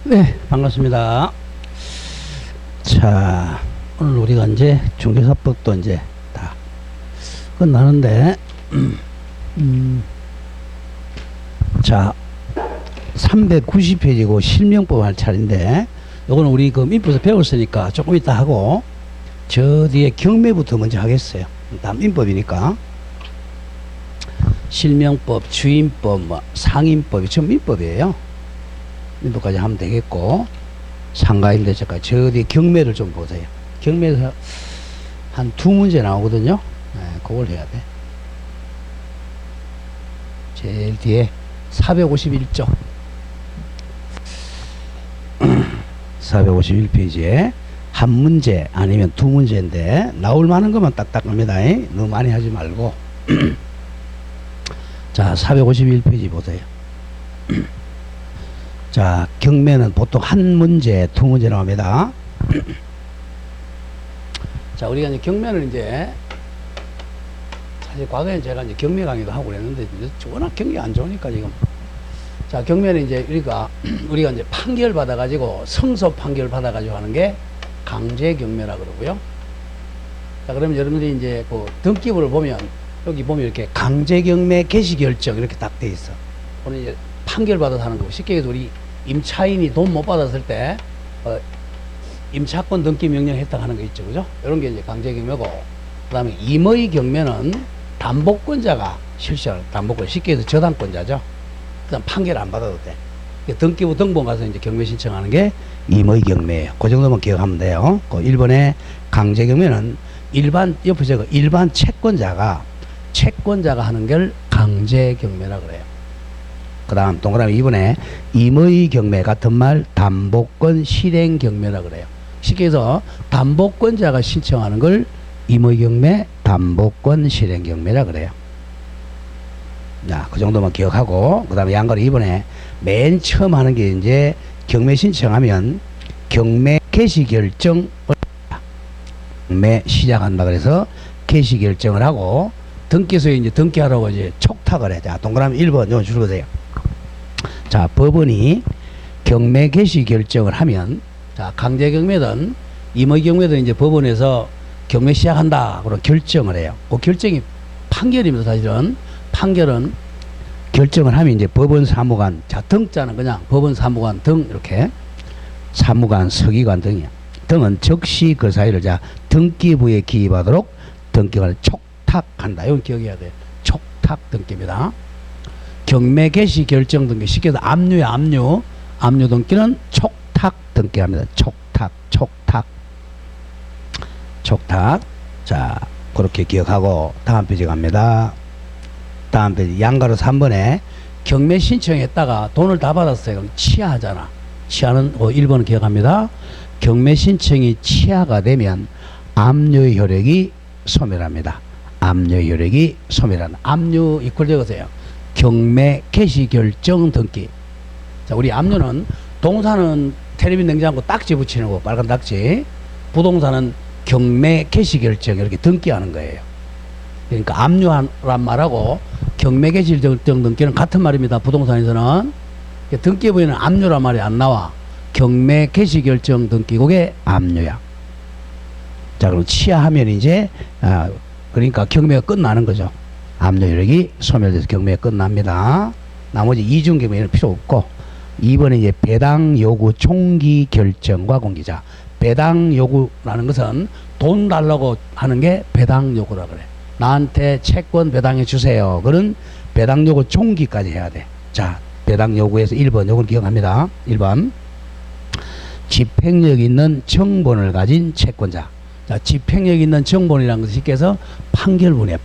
네, 반갑습니다. 자, 오늘 우리가 이제 중개사법도 이제 다 끝나는데, 자, 390페이지고 실명법 할 차례인데, 요거는 우리 그 민법에서 배웠으니까 조금 이따 하고, 저 뒤에 경매부터 먼저 하겠어요. 다 민법이니까. 실명법, 주임법, 뭐 상임법이 전 민법이에요. 민법까지 하면 되겠고, 상가임대차까지. 저 뒤에 경매를 좀 보세요. 경매에서 한 두 문제 나오거든요. 네, 그걸 해야 돼. 제일 뒤에 451조 451페이지에 한 문제 아니면 두 문제인데 나올 만한 것만 딱딱 합니다. 너무 많이 하지 말고. 자, 451페이지 보세요. 자, 경매는 보통 한 문제, 두 문제 나옵니다. 자, 우리가 이제 경매는 이제 사실 과거에 제가 이제 경매 강의도 하고 그랬는데 워낙 경기가 안 좋으니까 지금. 자, 경매는 이제 우리가 이제 판결 받아가지고 성소 판결 받아가지고 하는 게 강제 경매라 그러고요. 자, 그러면 여러분들이 이제 그 등기부를 보면 여기 보면 이렇게 강제 경매 개시 결정 이렇게 딱 돼 있어. 오늘 이제 판결 받아서 하는 거고, 쉽게 얘기해서 우리 임차인이 돈 못 받았을 때 임차권 등기 명령 해당하는 거 있죠, 그죠? 이런 게 이제 강제 경매고, 그다음에 임의 경매는 담보권자가 실시하는 담보권, 쉽게 해서 저당권자죠. 그다음 판결 안 받아도 돼. 등기부 등본 가서 이제 경매 신청하는 게 임의 경매예요. 그 정도만 기억하면 돼요. 그 1번에 강제 경매는 옆에 제가 일반 채권자가 하는 걸 강제 경매라 그래요. 그 다음 동그라미 2번에 임의 경매 같은 말 담보권 실행 경매라 그래요. 쉽게 해서 담보권자가 신청하는 걸 임의 경매 담보권 실행 경매라 그래요. 자, 그 정도만 기억하고, 그 다음에 양가로 2번에 맨 처음 하는 게 이제 경매 신청하면 경매 개시 결정을 경매 시작한다 그래서 개시 결정을 하고, 등기소에 이제 등기하라고 이제 촉탁을 해. 자, 동그라미 1번 좀 줄거세요. 자, 법원이 경매 개시 결정을 하면, 자, 강제 경매든 임의 경매든 이제 법원에서 경매 시작한다 그런 결정을 해요. 그 결정이 판결입니다. 사실은 판결은 결정을 하면 이제 법원 사무관, 자, 등자는 그냥 법원 사무관 등 이렇게 사무관 서기관 등이야. 등은 즉시 그 사유를 자 등기부에 기입하도록 등기관을 촉탁한다. 이건 기억해야 돼. 촉탁 등기입니다. 경매 개시 결정 등기, 쉽게 해서 압류야, 압류. 압류 등기는 촉탁 등기합니다. 촉탁. 자, 그렇게 기억하고 다음 페이지 갑니다. 다음 페이지 양가로 3번에 경매 신청했다가 돈을 다 받았어요. 그럼 취하하잖아. 취하는 1번은 기억합니다. 경매 신청이 취하가 되면 압류 효력이 소멸합니다. 압류 효력이 소멸한다. 압류 이퀄 적으세요. 경매 개시 결정 등기. 자, 우리 압류는, 동사는 텔레비 냉장고 딱지 붙이는 거, 빨간 딱지. 부동산은 경매 개시 결정 이렇게 등기하는 거예요. 그러니까 압류란 말하고 경매 개시 결정 등기는 같은 말입니다. 부동산에서는 등기부에는 압류란 말이 안 나와. 경매 개시 결정 등기, 그게 압류야. 자, 그럼 취하하면 이제 그러니까 경매가 끝나는 거죠. 압류 효력이 소멸돼서 경매가 끝납니다. 나머지 이중 경매는 필요 없고, 2번에 이제 배당 요구 총기 결정과 공기자. 배당 요구라는 것은 돈 달라고 하는 게 배당 요구라 그래. 나한테 채권 배당해 주세요. 그런 배당 요구 총기까지 해야 돼. 자, 배당 요구에서 1번 요건 기억합니다. 1번 집행력 있는 정본을 가진 채권자. 자, 집행력 있는 정본이라는 것을 쉽게 해서 판결문이에요.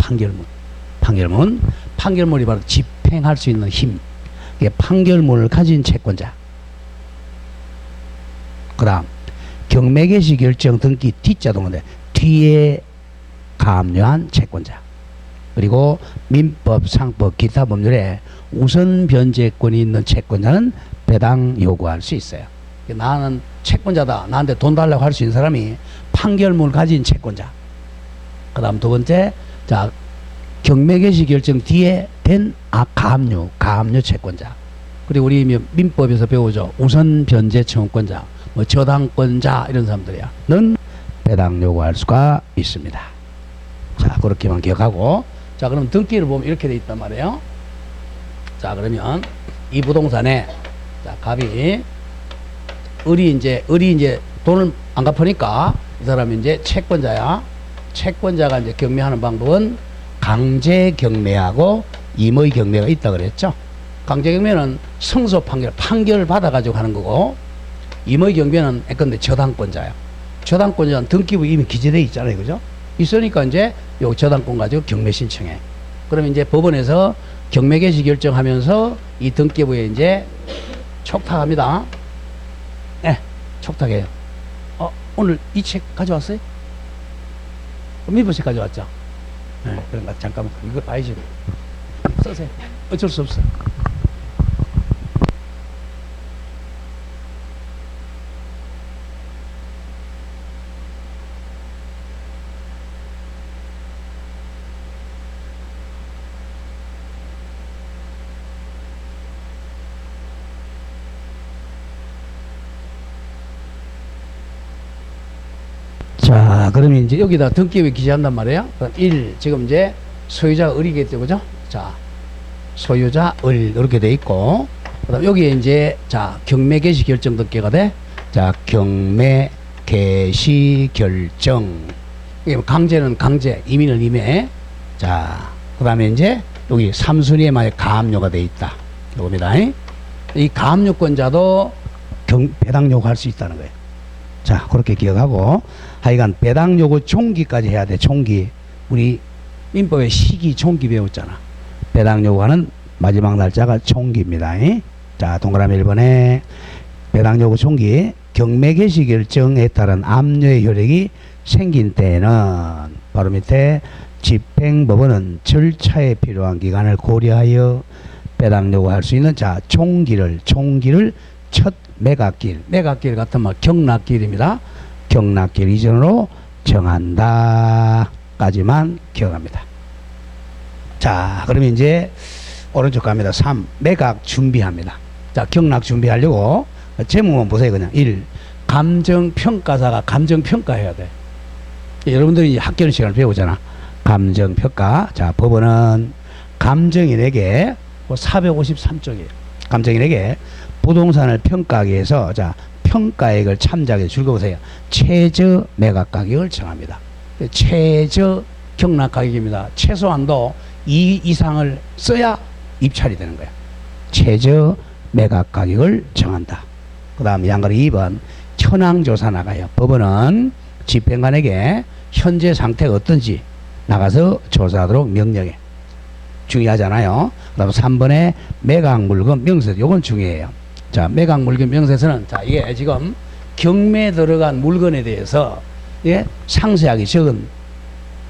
판결문이 바로 집행할 수 있는 힘. 이게 판결문을 가진 채권자. 그 다음 경매 개시 결정 등기 D자 동인데 뒤에 가압류한 채권자. 그리고 민법, 상법, 기타 법률에 우선 변제권이 있는 채권자는 배당 요구할 수 있어요. 나는 채권자다, 나한테 돈 달라고 할 수 있는 사람이 판결문을 가진 채권자. 그 다음 두 번째, 자, 경매 개시 결정 뒤에 된 가압류 채권자. 그리고 우리 민법에서 배우죠. 우선 변제 청구권자, 뭐 저당권자 이런 사람들이야. 는 배당 요구할 수가 있습니다. 자, 그렇게만 기억하고. 자, 그럼 등기를 보면 이렇게 돼 있단 말이에요. 자, 그러면 이 부동산에 자, 갑이 을이 이제 돈을 안 갚으니까 이 사람이 이제 채권자야. 채권자가 이제 경매하는 방법은 강제 경매하고 임의 경매가 있다 그랬죠. 강제 경매는 승소 판결을 받아가지고 하는 거고, 임의 경매는 예컨대 저당권자야. 저당권자는 등기부 이미 기재돼 있잖아요, 그죠? 있으니까 이제 요 저당권 가지고 경매 신청해. 그러면 이제 법원에서 경매 개시 결정하면서 이 등기부에 이제 촉탁합니다. 네, 촉탁해요. 오늘 이 책 가져왔어요? 민법책 가져왔죠? 네, 그런가 잠깐만 이거 봐야지. 써세요. 어쩔 수 없어. 자, 그러면 이제 여기다 등기부에 기재한단 말이에요. 그럼 1, 지금 이제 소유자가 을이겠죠, 그죠? 자, 소유자 을, 이렇게 돼 있고, 그 다음 여기에 이제, 자, 경매 개시 결정 등기가 돼. 자, 경매 개시 결정. 이게 강제는 강제, 임의는 임의. 자, 그 다음에 이제 여기 3순위에 만약 가압류가 돼 있다. 이겁니다. 이 가압류권자도 배당 요구할 수 있다는 거예요. 자, 그렇게 기억하고, 하여간 배당 요구 총기까지 해야 돼. 총기. 우리 민법의 시기 총기 배웠잖아. 배당 요구하는 마지막 날짜가 총기입니다. 자, 동그라미 1번에 배당 요구 총기. 경매 개시 결정에 따른 압류의 효력이 생긴 때에는 바로 밑에 집행법원은 절차에 필요한 기간을 고려하여 배당 요구할 수 있는 자, 총기를 첫 매각길 같으면 경락길입니다. 경락길 이전으로 정한다 까지만 기억합니다. 자, 그러면 이제 오른쪽 갑니다. 3. 매각 준비합니다. 자, 경락 준비하려고 제목만 보세요. 그냥 1. 감정평가사가 감정평가해야 돼. 여러분들이 학교 시간을 배우잖아. 감정평가. 자, 법원은 감정인에게 453쪽이에요. 감정인에게 부동산을 평가하기 위해서 자, 평가액을 참작해 줄거보세요. 최저 매각 가격을 정합니다. 최저 경락 가격입니다. 최소한도 2 이상을 써야 입찰이 되는 거야. 최저 매각 가격을 정한다. 그 다음 양거리 2번 현황조사 나가요. 법원은 집행관에게 현재 상태가 어떤지 나가서 조사하도록 명령해. 중요하잖아요. 그 다음 3번에 매각물건 명세. 요건 중요해요. 자, 매각물건 명세서는 자, 이게 지금 경매에 들어간 물건에 대해서 예, 상세하게 적은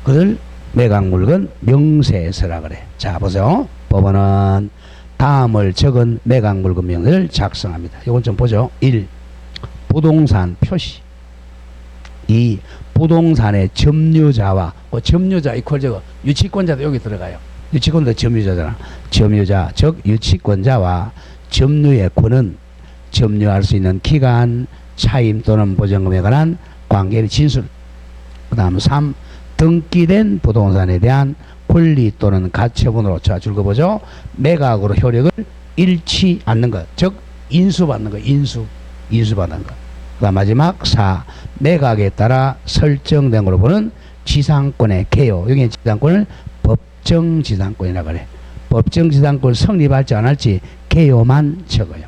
그걸 매각물건 명세서라 그래. 자, 보세요. 법원은 다음을 적은 매각물건 명세를 작성합니다. 이건 좀 보죠. 1. 부동산 표시. 2. 부동산의 점유자와 점유자 이퀄 저거 유치권자도 여기 들어가요. 유치권도 점유자잖아. 점유자 즉 유치권자와 점유의 권은 점유할 수 있는 기간, 차임 또는 보전금에 관한 관계의 진술. 그 다음 3. 등기된 부동산에 대한 권리 또는 가처분으로 자 줄거보죠. 매각으로 효력을 잃지 않는 것. 즉 인수받는 것. 인수받는 것. 그 다음 마지막 4. 매각에 따라 설정된 걸로 보는 지상권의 개요. 여기 지상권을 법정지상권이라고 그래. 법정지상권 성립할지 안 할지 개요만 적어요.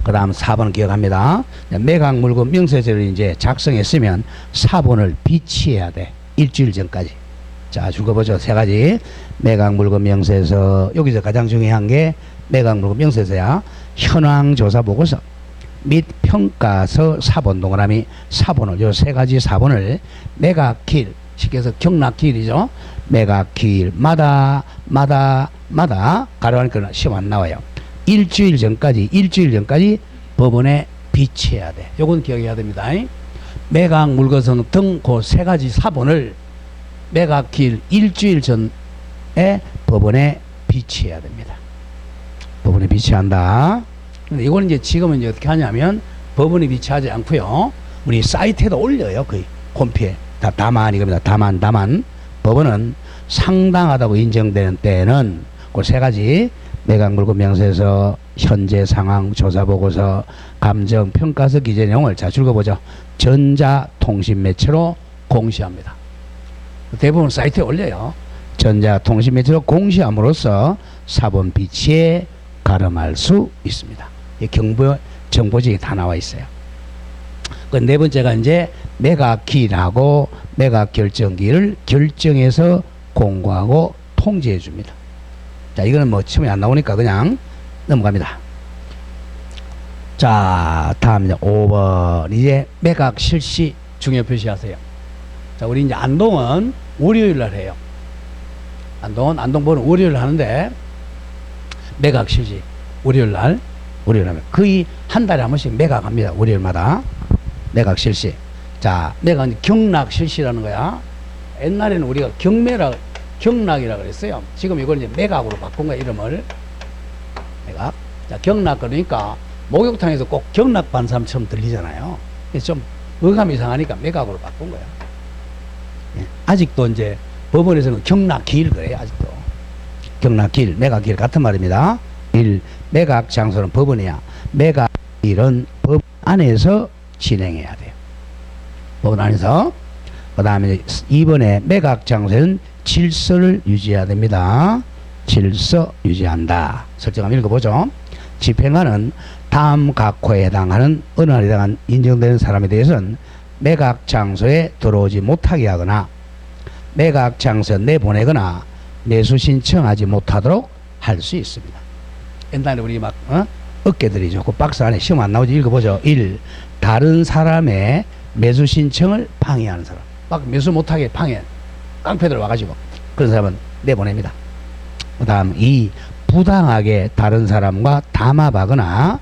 그 다음 4번 기억합니다. 매각물건 명세서를 이제 작성했으면 사본을 비치해야 돼. 일주일 전까지. 자, 줄거보죠. 세 가지. 매각물건 명세서. 여기서 가장 중요한 게 매각물건 명세서야. 현황조사보고서 및 평가서 사본 동그라미 사본을 요 세 가지 사본을 매각길 쉽게 해서 경락길이죠. 매각길마다 가려하니까 시험 안 나와요. 일주일 전까지 법원에 비치해야 돼. 요건 기억해야 됩니다. 매각 물건선 등 그 세 가지 사본을 매각길 일주일 전에 법원에 비치해야 됩니다. 법원에 비치한다. 근데 이거는 이제 지금은 이제 어떻게 하냐면 법원에 비치하지 않고요. 우리 사이트에도 올려요. 거의 홈피에. 다만 이겁니다. 다만 법원은 상당하다고 인정되는 때에는 그 세 가지 매각 물건 명세서, 현재 상황 조사 보고서, 감정 평가서 기재 내용을 자 읽어보죠. 전자통신 매체로 공시합니다. 대부분 사이트에 올려요. 전자통신 매체로 공시함으로써 사본 비치에 가름할 수 있습니다. 이 경보 정보지에 다 나와 있어요. 그 네 번째가 이제 매각 기일하고 매각 결정기를 결정해서 공고하고 통지해 줍니다. 자, 이거는 뭐 처음에 안 나오니까 그냥 넘어갑니다. 자, 다음 이제 5번. 이제 매각 실시 중요 표시하세요. 자, 우리 이제 안동은 월요일 날 해요. 안동보는 월요일 날 하는데 매각 실시 월요일 날 하면 거의 한 달에 한 번씩 매각합니다. 월요일마다 매각 실시. 자, 매각 경락 실시라는 거야. 옛날에는 우리가 경락이라 그랬어요. 지금 이걸 이제 매각으로 바꾼 거야, 이름을. 매각. 자, 경락 그러니까 목욕탕에서 꼭 경락 반 사람처럼 들리잖아요. 좀 어감이 이상하니까 매각으로 바꾼 거야. 예. 아직도 이제 법원에서는 경락기일 그래요, 아직도. 경락기일, 매각기일 같은 말입니다. 매각 장소는 법원이야. 매각기일은 법 안에서 진행해야 돼요. 법원 안에서. 그 다음에 2번에 매각 장소는 질서를 유지해야 됩니다. 질서 유지한다. 설정 한번 읽어보죠. 집행관은 다음 각호에 해당하는 어느 날에 해당한 인정되는 사람에 대해서는 매각 장소에 들어오지 못하게 하거나 매각 장소에 내보내거나 매수 신청하지 못하도록 할 수 있습니다. 옛날에 우리 막 어깨들이죠. 그 박스 안에 시험 안 나오지. 읽어보죠. 1. 다른 사람의 매수 신청을 방해하는 사람. 막 매수 못하게 방해. 깡패들 와가지고 그런 사람은 내보냅니다. 그 다음 2. 부당하게 다른 사람과 담합하거나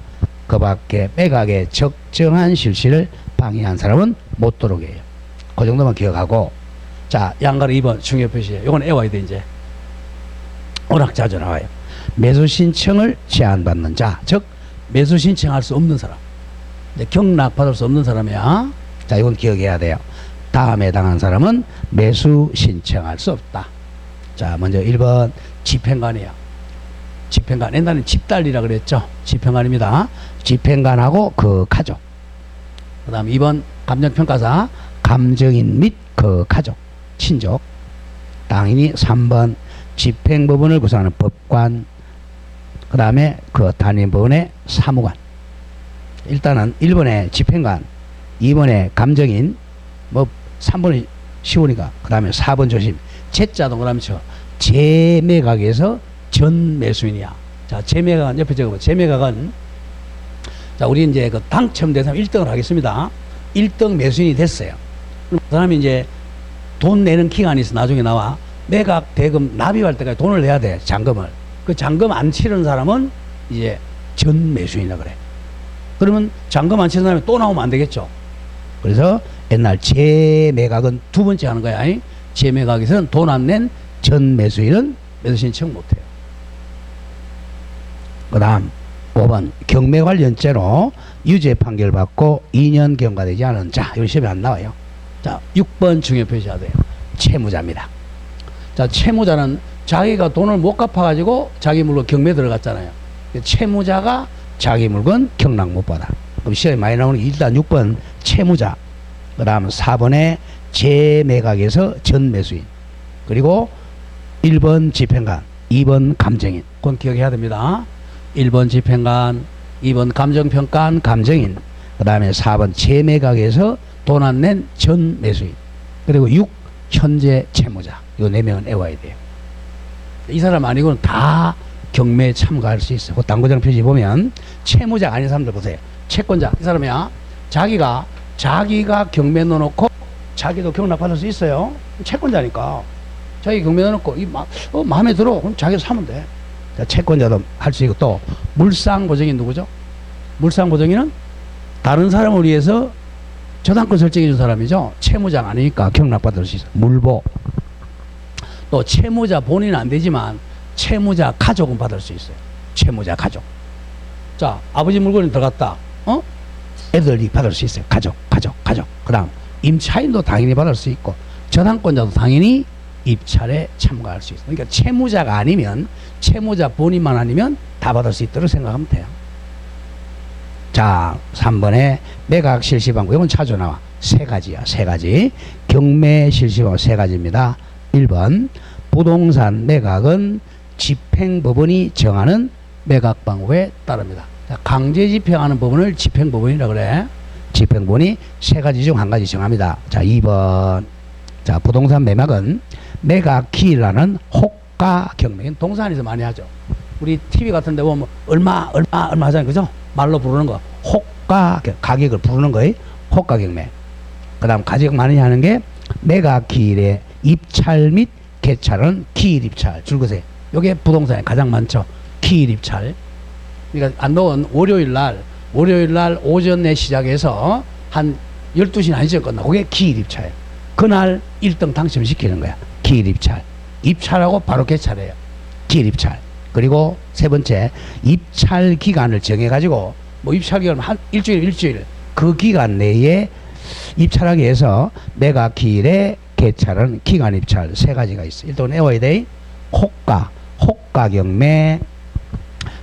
그 밖에 매각의 적정한 실시를 방해한 사람은 못 들어오게 해요. 그 정도만 기억하고. 자, 양가로 2번 중요 표시에 요건 애와야 돼. 이제 오락자주 나와요. 매수 신청을 제한받는 자, 즉 매수 신청할 수 없는 사람, 경락 받을 수 없는 사람이야. 자, 이건 기억해야 돼요. 다음에 해당한 사람은 매수 신청할 수 없다. 자, 먼저 1번 집행관이야. 집행관, 옛날에는 집달리라 그랬죠. 집행관입니다. 집행관하고 그 가족. 그 다음 2번 감정평가사, 감정인 및 그 가족, 친족. 당연히 3번 집행법원을 구성하는 법관, 그 다음에 그 단임법원의 사무관. 일단은 1번에 집행관, 2번에 감정인, 뭐 3번이 쉬우니까 그 다음에 4번 조심. 제자 동그라미 쳐. 재매각에서 전 매수인이야. 자, 재매각은 옆에 적어봐. 재매각은 자, 우리 이제 그 당첨된 사람 1등을 하겠습니다. 1등 매수인이 됐어요. 그럼 그 사람이 이제 돈 내는 기간이 있어. 나중에 나와. 매각 대금 납입할 때까지 돈을 내야 돼. 잔금을. 그 잔금 안 치른 사람은 이제 전 매수인이라 그래. 그러면 잔금 안 치른 사람이 또 나오면 안 되겠죠. 그래서 옛날 재매각은 두 번째 하는 거야. 재매각에서는 돈 안 낸 전 매수인은 매수 신청 못 해요. 그 다음 5번 경매 관련죄로 유죄 판결 받고 2년 경과되지 않은 자, 이 시험에 안 나와요. 자, 6번 중요 표시하세요. 채무자입니다. 자, 채무자는 자기가 돈을 못 갚아가지고 자기 물건 경매 들어갔잖아요. 채무자가 자기 물건 경락 못 받아. 그럼 시험에 많이 나오는 게 일단 6번 채무자, 그 다음 4번에 재매각에서 전 매수인, 그리고 1번 집행관, 2번 감정인. 그건 기억해야 됩니다. 1번 집행관, 2번 감정평가한 감정인, 그 다음에 4번 재매각에서 돈 안 낸 전 매수인, 그리고 6 현재 채무자. 이 4명은 애와야 돼요. 이 사람 아니고는 다 경매에 참가할 수 있어요. 그 당구장 표시 보면 채무자가 아닌 사람들 보세요. 채권자, 이 사람이야. 자기가 경매 넣어놓고 자기도 경락 받을 수 있어요. 채권자니까. 자기 경매 넣어놓고 마음에 들어. 그럼 자기도 사면 돼. 자, 채권자도 할 수 있고. 또 물상보증인 누구죠? 물상보증인은 다른 사람을 위해서 저당권 설정해 준 사람이죠. 채무자가 아니니까 경락 받을 수 있어요. 물보. 또 채무자 본인은 안 되지만 채무자 가족은 받을 수 있어요. 채무자 가족. 자, 아버지 물건이 들어갔다. 애들이 받을 수 있어요. 가족. 그 다음 임차인도 당연히 받을 수 있고 저당권자도 당연히 입찰에 참가할 수 있어요. 그러니까 채무자가 아니면, 채무자 본인만 아니면 다 받을 수 있도록 생각하면 돼요. 자, 3번에 매각 실시방법. 이건 차주 나와. 세 가지야. 세 가지. 경매 실시방법 세 가지입니다. 1번 부동산 매각은 집행법원이 정하는 매각 방법에 따릅니다. 자, 강제 집행하는 법원을 집행법원이라 그래. 집행법원이 세 가지 중 한 가지 정합니다. 자, 2번. 자, 부동산 매각은 매각 기일하는 호가 경매. 동산에서 많이 하죠. 우리 TV 같은 데 보면 얼마 하잖아요. 그죠? 말로 부르는 거. 호가, 가격을 부르는 거예요. 호가 경매. 그 다음 가장 많이 하는 게 매각 기일의 입찰 및 개찰은 기일 입찰. 줄거세요. 요게 부동산에 가장 많죠. 기일 입찰. 그러니까 안동은 월요일 날 오전에 시작해서 한 12시나 1시에 끝나. 그게 기일 입찰이에요. 그날 1등 당첨시키는 거야. 기일 입찰. 입찰하고 바로 개찰해요. 기일 입찰. 그리고 세 번째, 입찰 기간을 정해가지고, 뭐 입찰 기간 한 일주일, 그 기간 내에 입찰하기 위해서 매각 기일에 개찰은 기간 입찰 세 가지가 있어. 일단 외워야 돼. 호가 경매,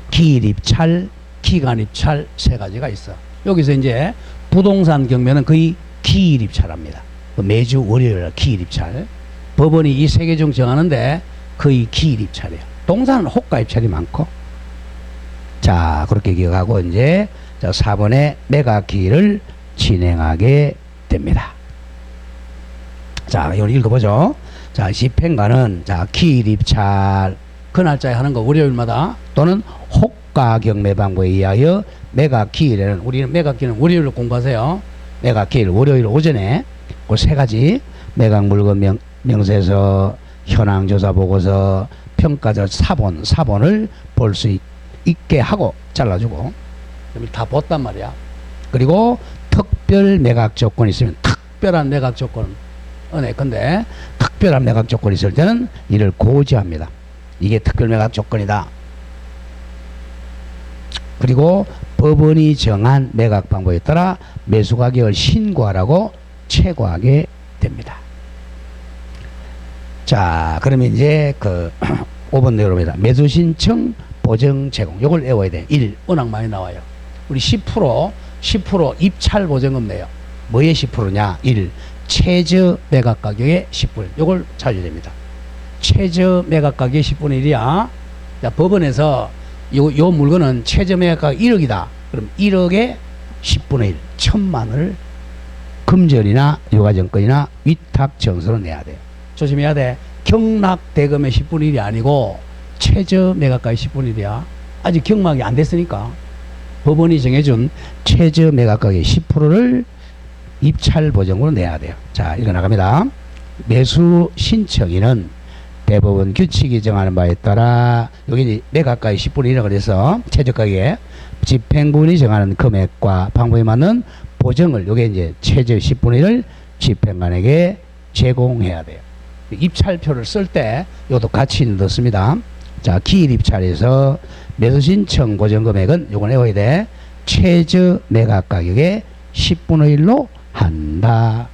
기일 입찰, 기간 입찰 세 가지가 있어. 여기서 이제 부동산 경매는 거의 기일 입찰합니다. 매주 월요일 기일 입찰. 법원이 이 세 개 중 정하는데 거의 기일 입찰이에요. 동산은 호가 입찰이 많고. 자, 그렇게 기억하고 이제 자, 4번에 매각 기일을 진행하게 됩니다. 자, 이걸 읽어보죠. 자, 집행관은 자, 기일 입찰 그 날짜에 하는 거 월요일마다 또는 호가 경매 방법에 의하여 매각 기일에는, 우리는 매각 기일은 월요일로 공부하세요. 매각 기일 월요일 오전에 그 세 가지 매각 물건 명세서, 현황 조사 보고서, 평가자 사본을 볼 수 있게 하고 잘라주고 다 봤단 말이야. 그리고 특별 매각 조건이 있으면 특별한 매각 조건 근데 특별한 매각 조건이 있을 때는 이를 고지합니다. 이게 특별 매각 조건이다. 그리고 법원이 정한 매각 방법에 따라 매수 가격을 신고하라고 채고하게 됩니다. 자, 그러면 이제 그 5번 내용입니다. 매수 신청 보증 제공. 요걸 외워야 돼. 1. 워낙 많이 나와요. 우리 10% 입찰 보증금 내요. 뭐의 10%냐? 1. 최저 매각 가격의 10분의 1. 요걸 찾아야 됩니다. 최저 매각 가격의 10분의 1이야. 자, 법원에서 요 물건은 최저 매각 가격 1억이다. 그럼 1억에 10분의 1. 1,000만원을 금전이나 유가증권이나 위탁 정서로 내야 돼요. 조심해야 돼. 경락 대금의 10분의 1이 아니고 최저 매각가의 10분의 1이야. 아직 경락이 안 됐으니까 법원이 정해준 최저 매각가의 10%를 입찰 보증으로 내야 돼요. 자, 이거 나갑니다. 매수 신청인은 대법원 규칙이 정하는 바에 따라 여기 매각가의 10분의 1이라고 그래서 최저가격에 집행부원이 정하는 금액과 방법에 맞는 보증을 요게 이제 최저 10분의 1을 집행관에게 제공해야 돼요. 입찰표를 쓸 때 이것도 같이 넣습니다. 자, 기일 입찰에서 매수 신청 보증 금액은 요건 외워야 돼. 최저 매각 가격의 10분의 1로 한다.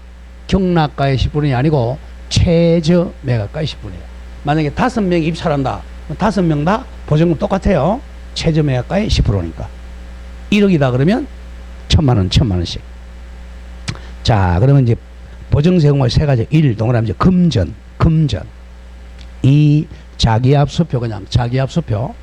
경락가의 10분의 1이 아니고 최저 매각가의 10분의 1. 만약에 5명이 입찰한다. 5명 다 보증금 똑같아요. 최저 매각가의 10%니까. 1억이다 그러면 1,000만원씩. 자, 그러면 이제 보증 제공의 세 가지. 1. 동그라미 금전. 2. 자기압수표. 그냥 자기압수표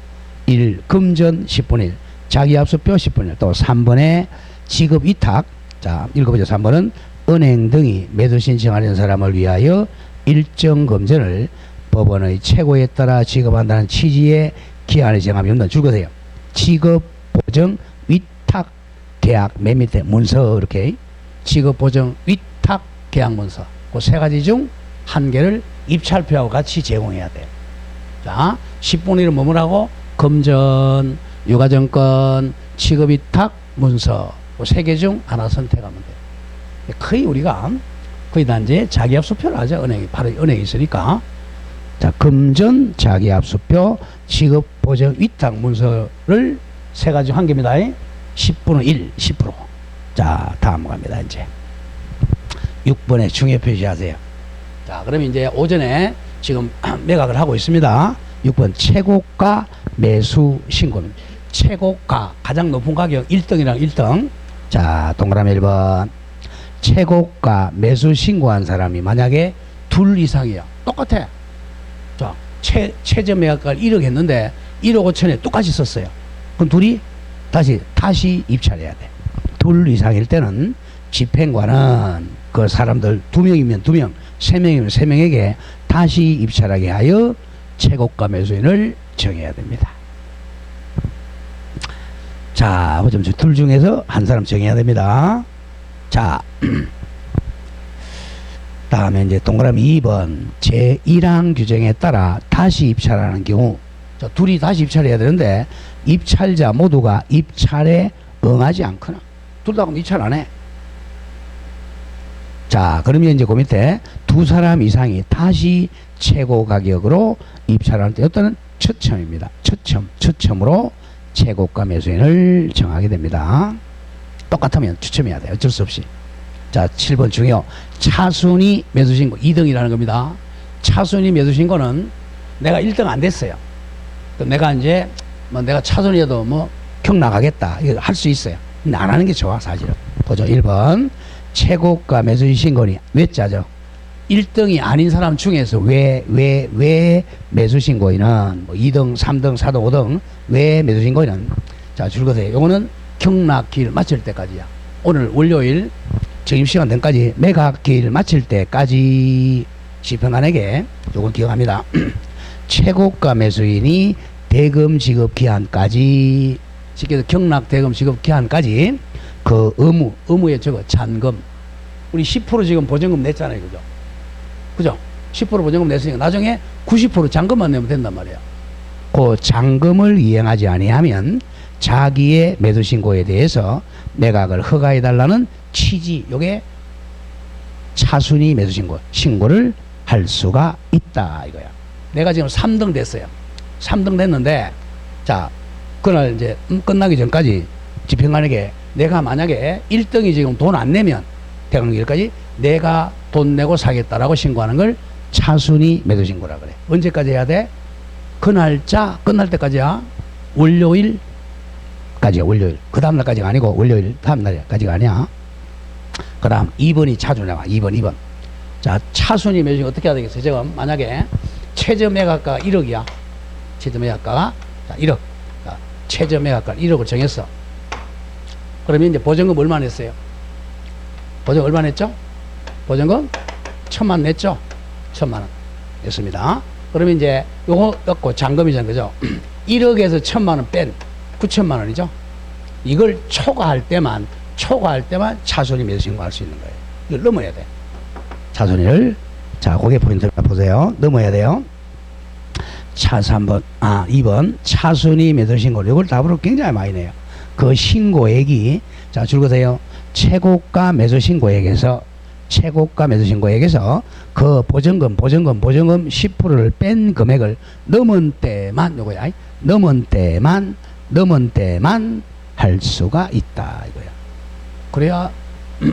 1. 금전 10분의 1. 자기압수표 10분의 1. 또 3번에 지급위탁. 자, 읽어보죠. 3번은 은행 등이 매수 신청하는 사람을 위하여 일정 금전을 법원의 최고에 따라 지급한다는 취지의 기한을 정하면 줄거세요. 지급, 보증, 위탁, 계약, 맨 밑에 문서. 이렇게 지급, 보증, 위탁, 계약, 문서. 그 세 가지 중 한 개를 입찰표하고 같이 제공해야 돼요. 자, 10분의 1은 뭐라고? 금전, 유가증권, 지급위탁, 문서. 그 세 개 중 하나 선택하면 돼요. 거의 우리가 거의 다 이제 자기압수표를 하죠. 은행이 바로 은행이 있으니까. 자, 금전, 자기압수표, 직업 보정 위탁 문서를 세 가지 한 개입니다. 10분의 1, 10%. 자, 다음 갑니다. 이제 6번에 중요 표시하세요. 자, 그러면 이제 오전에 지금 매각을 하고 있습니다. 6번 최고가 매수 신고입니다. 최고가 가장 높은 가격 1등이랑 1등. 자, 동그라미 1번 최고가 매수 신고한 사람이 만약에 둘 이상이야. 똑같아. 자, 최저 매각가를 1억 했는데 1억 5천에 똑같이 썼어요. 그럼 둘이 다시 입찰해야 돼. 둘 이상일 때는 집행관은 그 사람들 2명이면 2명, 3명이면 3명에게 다시 입찰하게 하여 최고가 매수인을 정해야 됩니다. 자, 둘 중에서 한 사람 정해야 됩니다. 자, 다음에 이제 동그라미 2번 제1항 규정에 따라 다시 입찰하는 경우, 자, 둘이 다시 입찰해야 되는데 입찰자 모두가 입찰에 응하지 않거나 둘 다 그럼 입찰 안 해. 자, 그러면 이제 그 밑에 두 사람 이상이 다시 최고 가격으로 입찰할 때 어떤 처첨입니다. 처첨으로 최고가 매수인을 정하게 됩니다. 똑같으면 추첨해야 돼요. 어쩔 수 없이. 자, 7번 중요. 차순위 매수신고 2등이라는 겁니다. 차순위 매수신고는 내가 1등 안 됐어요. 내가 이제 내가 차순위여도 경락하겠다. 이거 할 수 있어요. 근데 안 하는 게 좋아, 사실은. 보죠. 1번 최고가 매수신고니 외자죠. 1등이 아닌 사람 중에서 왜 매수신고인은 2등, 3등, 4등, 5등 왜 매수신고인은, 자, 줄거세요. 요거는 경락기일 마칠 때까지야. 오늘 월요일 점심시간 전까지 매각기일 마칠 때까지 집행관에게 요건 기억합니다. 최고가 매수인이 대금 지급 기한까지, 쉽게 해서 경락 대금 지급 기한까지 그 의무에 적어 잔금. 우리 10% 지금 보증금 냈잖아요. 그죠? 10% 보증금 냈으니까 나중에 90% 잔금만 내면 된단 말이에요. 그 잔금을 이행하지 아니하면 자기의 매수신고에 대해서 매각을 허가해달라는 취지, 요게 차순위 매수신고를 할 수가 있다 이거야. 내가 지금 3등 됐어요. 3등 됐는데, 자, 그날 이제 끝나기 전까지 집행관에게 내가 만약에 1등이 지금 돈 안 내면 대강기일까지 내가 돈 내고 사겠다라고 신고하는 걸 차순위 매수신고라 그래. 언제까지 해야 돼? 그 날짜 끝날 때까지야. 월요일까지야. 월요일. 그 다음날까지가 아니고 월요일 다음날까지가 아니야. 그 다음 2번이 차주냐가 2번. 자, 차순위 매수신고 어떻게 해야 되겠어요? 지금 만약에 최저 매각가가 1억이야. 최저 매각가가 1억. 자, 최저 매각가 1억을 정했어. 그러면 이제 보증금 얼마 냈어요? 보증금 얼마 냈죠? 보증금 1,000만 냈죠? 1,000만 원 냈습니다. 그러면 이제 요거 갖고 잔금이잖아요. 그죠? 1억에서 1,000만 원 뺀 9,000만 원이죠? 이걸 초과할 때만 차순위 매수신고 할 수 있는 거예요. 이걸 넘어야 돼. 차순위를. 자, 그게 포인트 보세요. 넘어야 돼요. 2번 차순위 매수신고. 이걸 답으로 굉장히 많이 내요. 그 신고액이, 자, 줄거세요. 최고가 매수신고액에서 그 보증금 10%를 뺀 금액을 넘은 때만, 요거야. 넘은 때만 할 수가 있다 이거야. 그래야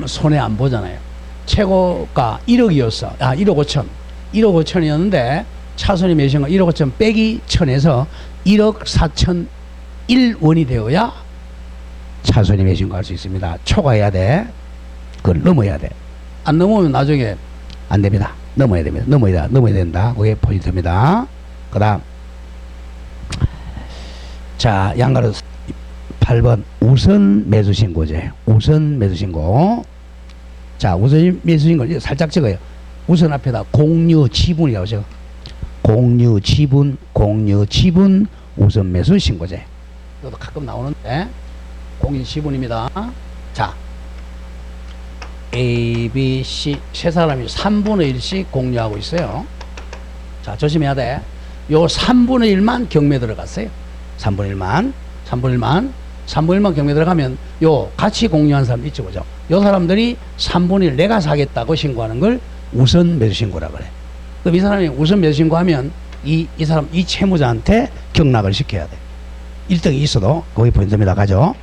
손해 안 보잖아요. 최고가 1억이었어. 1억 5천. 1억 5천이었는데 차순위 매수신고 1억 5천 빼기 1,000에서 1억 4천 1원이 되어야 차순위 매수신고 할 수 있습니다. 초과해야 돼. 그걸 넘어야 돼. 안 넘으면 나중에 안 됩니다. 넘어야 됩니다. 넘어야 된다. 그게 포인트입니다. 그 다음. 자, 양가로 8번 우선 매수신고제. 우선 매수신고. 자, 우선 매수신고 살짝 적어요. 우선 앞에다 공유 지분이라고 적어. 공유 지분 우선 매수신고제. 이것도 가끔 나오는데 공유 지분입니다. 자, A, B, C 세 사람이 3분의 1씩 공유하고 있어요. 자, 조심해야 돼. 요 3분의 1만 경매 들어갔어요. 3분의 1만 경매 들어가면 요 같이 공유한 사람 있죠, 그죠? 요 사람들이 3분의 1 내가 사겠다고 신고하는 걸 우선 매수 신고라 그래. 그럼 이 사람이 우선 매수 신고하면 이 사람, 이 채무자한테 경락을 시켜야 돼. 1등이 있어도 거기 포인트입니다. 가죠.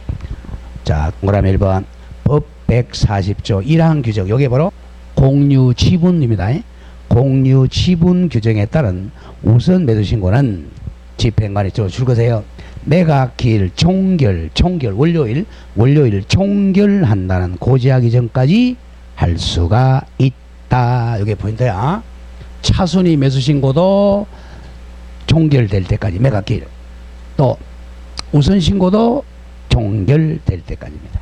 자, 동그라미 1번. 법 140조 1항 규정. 여기 바로 공유 지분입니다. 공유 지분 규정에 따른 우선 매수 신고는 집행관이 줄 것이에요. 매각기일 종결, 월요일 종결한다는 고지하기 전까지 할 수가 있다. 이게 포인트야. 차순위 매수 신고도 종결될 때까지 매각기일, 또 우선 신고도 종결될 때까지입니다.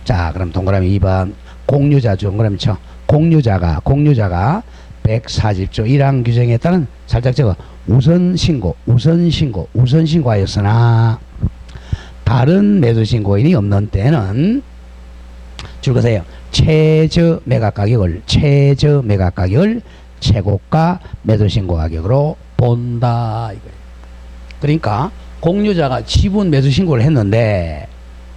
자, 그럼 동그라미 2번. 공유자 동그라미 쳐. 공유자가 140조 1항 규정에 따른 살짝 적어 우선 신고하였으나 다른 매수 신고인이 없는 때는 줄 것이에요. 최저 매각 가격을 최고가 매수 신고 가격으로 본다 이거예요. 그러니까 공유자가 지분 매수 신고를 했는데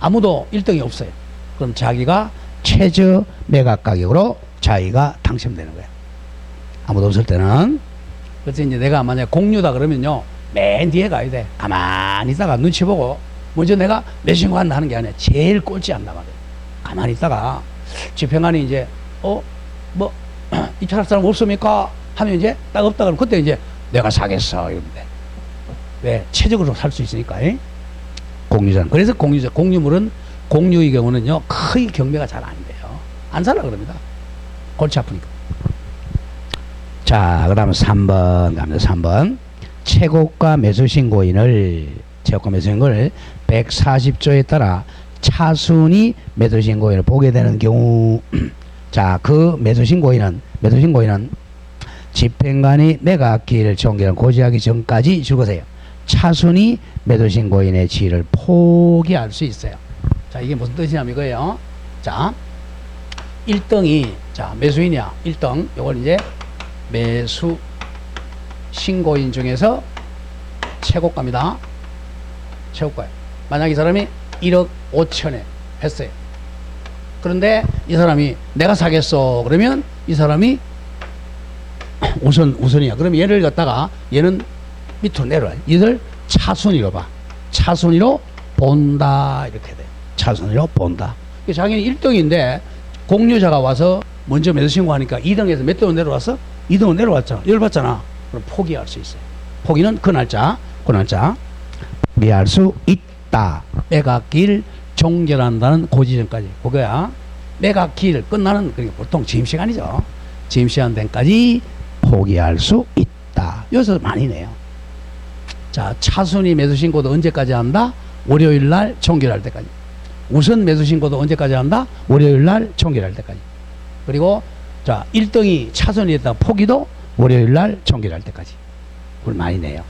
아무도 1등이 없어요. 그럼 자기가 최저 매각 가격으로 자기가 당첨되는 거야. 아무도 없을 때는. 그래서 이제 내가 만약 공유다 그러면요, 맨 뒤에 가야 돼. 가만히 있다가 눈치 보고 먼저 내가 매수 신고한다 하는 게 아니라 제일 꼴찌 안 나가요. 가만히 있다가 집행관이 이제 입찰할 사람 없습니까? 하면 이제 딱 없다 그러면 그때 이제 내가 사겠어 이러는데 왜? 최적으로 살 수 있으니까. 공유자는. 그래서 공유물은 공유의 경우는요 거의 경매가 잘 안 돼요. 안 살라 그럽니다. 골치 아프니까. 자, 그 다음에 3번 갑니다. 3번. 최고가 매수 신고인을 140조에 따라 차순위 매수 신고인을 보게 되는 경우, 자, 그 매수 신고인은 집행관이 매각기일을 종결한 고지하기 전까지 줄 것이에요. 차순위 매수 신고인의 지위를 포기할 수 있어요. 자, 이게 무슨 뜻이냐면 이거예요. 자, 1등이, 자, 매수인이야. 1등. 요걸 이제 매수 신고인 중에서 최고가입니다. 최고가예요. 만약 이 사람이 1억 5천에 했어요. 그런데 이 사람이 내가 사겠어 그러면 이 사람이 우선이야. 그러면 얘를 갖다가 얘는 밑으로 내려와요. 얘를 차순위로 봐. 차순위로 본다 이렇게 돼. 차순위로 본다. 자기는 1등인데 공유자가 와서 먼저 매수 신고하니까 2등에서 몇 등으로 내려왔어? 2등으로 내려왔잖아. 열받잖아. 그럼 포기할 수 있어요. 포기는 그 날짜 포기할 수 있다. 매각기일 종결한다는 고지전까지. 그거야. 매각기일 끝나는, 그러니까 보통 점심시간이죠. 점심시간 된까지 포기할 수 있다. 여기서 많이 내요. 자, 차순위 매수 신고도 언제까지 한다? 월요일 날 종결할 때까지. 우선 매수 신고도 언제까지 한다? 월요일 날 종결할 때까지. 그리고 자, 1등이 차순위에다 포기도 월요일 날 종결할 때까지. 그걸 많이 내요.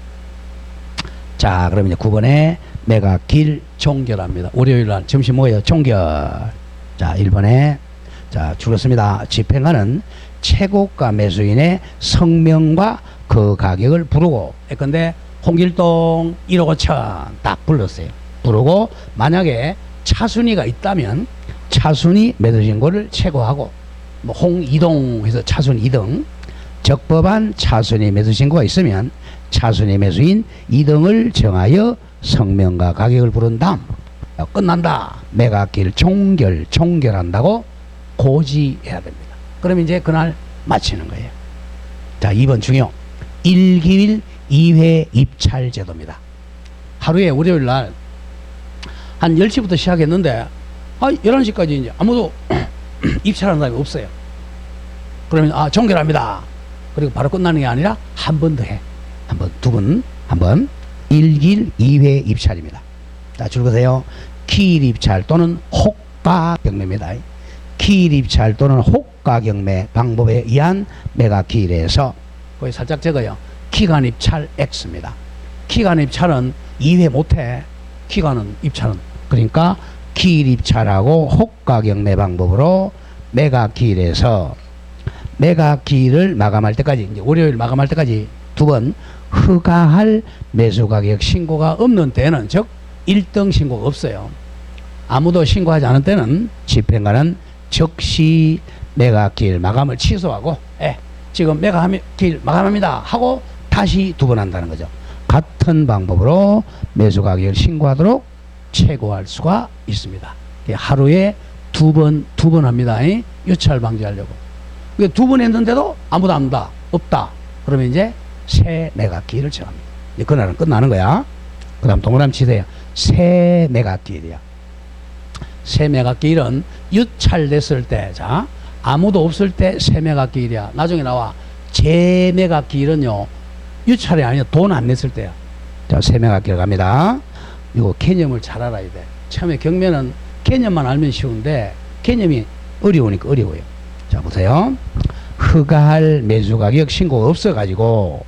자, 그러면 이제 9번에 매각기일 종결합니다. 월요일 날 점심 뭐예요? 종결. 자, 1번에 자, 죽었습니다. 집행관은 최고가 매수인의 성명과 그 가격을 부르고, 근데 홍길동 1억 5천 딱 불렀어요. 부르고 만약에 차순위가 있다면 차순위 매수 신고를 최고하고, 뭐 홍이동 해서 차순위 2등, 적법한 차순위 매수 신고가 있으면 차순위 매수인 2등을 정하여 성명과 가격을 부른 다음 끝난다. 매각기일 종결한다고 고지해야 됩니다. 그럼 이제 그날 마치는 거예요. 자, 2번 중요. 1기일 2회 입찰 제도입니다. 하루에 월요일 날 한 10시부터 시작했는데 11시까지 이제 아무도 입찰하는 사람이 없어요. 그러면 종결합니다. 그리고 바로 끝나는 게 아니라 한 번 더 해. 한 번, 두 번, 한 번. 1길 2회 입찰입니다. 자, 줄거세요. 기일 입찰 또는 호가 경매입니다. 기일 입찰 또는 호가 경매 방법에 의한 매각 기일에서 거기 살짝 적어요. 기간 입찰 X입니다. 기간 입찰은 2회 못해. 기간은 입찰은. 그러니까 기일 입찰하고 호가 경매 방법으로 매각 기일에서 매각 기일을 마감할 때까지, 이제 월요일 마감할 때까지 두 번 허가할 매수 가격 신고가 없는 때는, 즉 1등 신고가 없어요. 아무도 신고하지 않은 때는 집행관은 즉시 매각 기일 마감을 취소하고 지금 매각기일 마감합니다 하고 다시 두 번 한다는 거죠. 같은 방법으로 매수가격을 신고하도록 최고할 수가 있습니다. 하루에 두 번 합니다. 유찰 방지하려고. 두 번 했는데도 아무도 안 온다. 없다. 그러면 이제 새 매각기일을 정합니다. 그날은 끝나는 거야. 그 다음 동그라미 치세요. 새 매각기일이야. 새 매각기일은 유찰됐을 때, 자, 아무도 없을 때 새 매각기일이야. 나중에 나와. 재매각기일은요, 유찰이 아니라 돈 안 냈을 때야. 자, 새 매각기일 갑니다. 이거 개념을 잘 알아야 돼. 처음에 경매는 개념만 알면 쉬운데, 개념이 어려우니까 어려워요. 자, 보세요. 허가할 매수가격 신고가 없어가지고,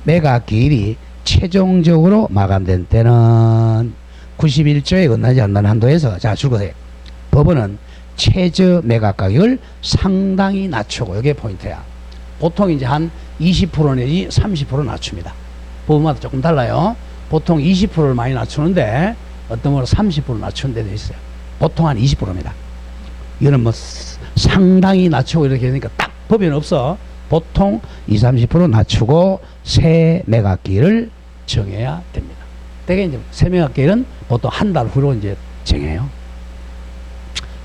매각기일이 최종적으로 마감된 때는 91조에 끝나지 않는 한도에서, 자, 줄거세요. 법원은 최저 매각 가격을 상당히 낮추고, 이게 포인트야. 보통 이제 한 20% 내지 30% 낮춥니다. 법원마다 조금 달라요. 보통 20%를 많이 낮추는데, 어떤 거는 30% 낮추는 데도 있어요. 보통 한 20%입니다. 이거는 뭐 상당히 낮추고 이렇게 되니까 딱 법에는 없어. 보통 20-30% 낮추고 새 매각기일을 정해야 됩니다. 대개 이제 새 매각기일은 보통 한 달 후로 이제 정해요.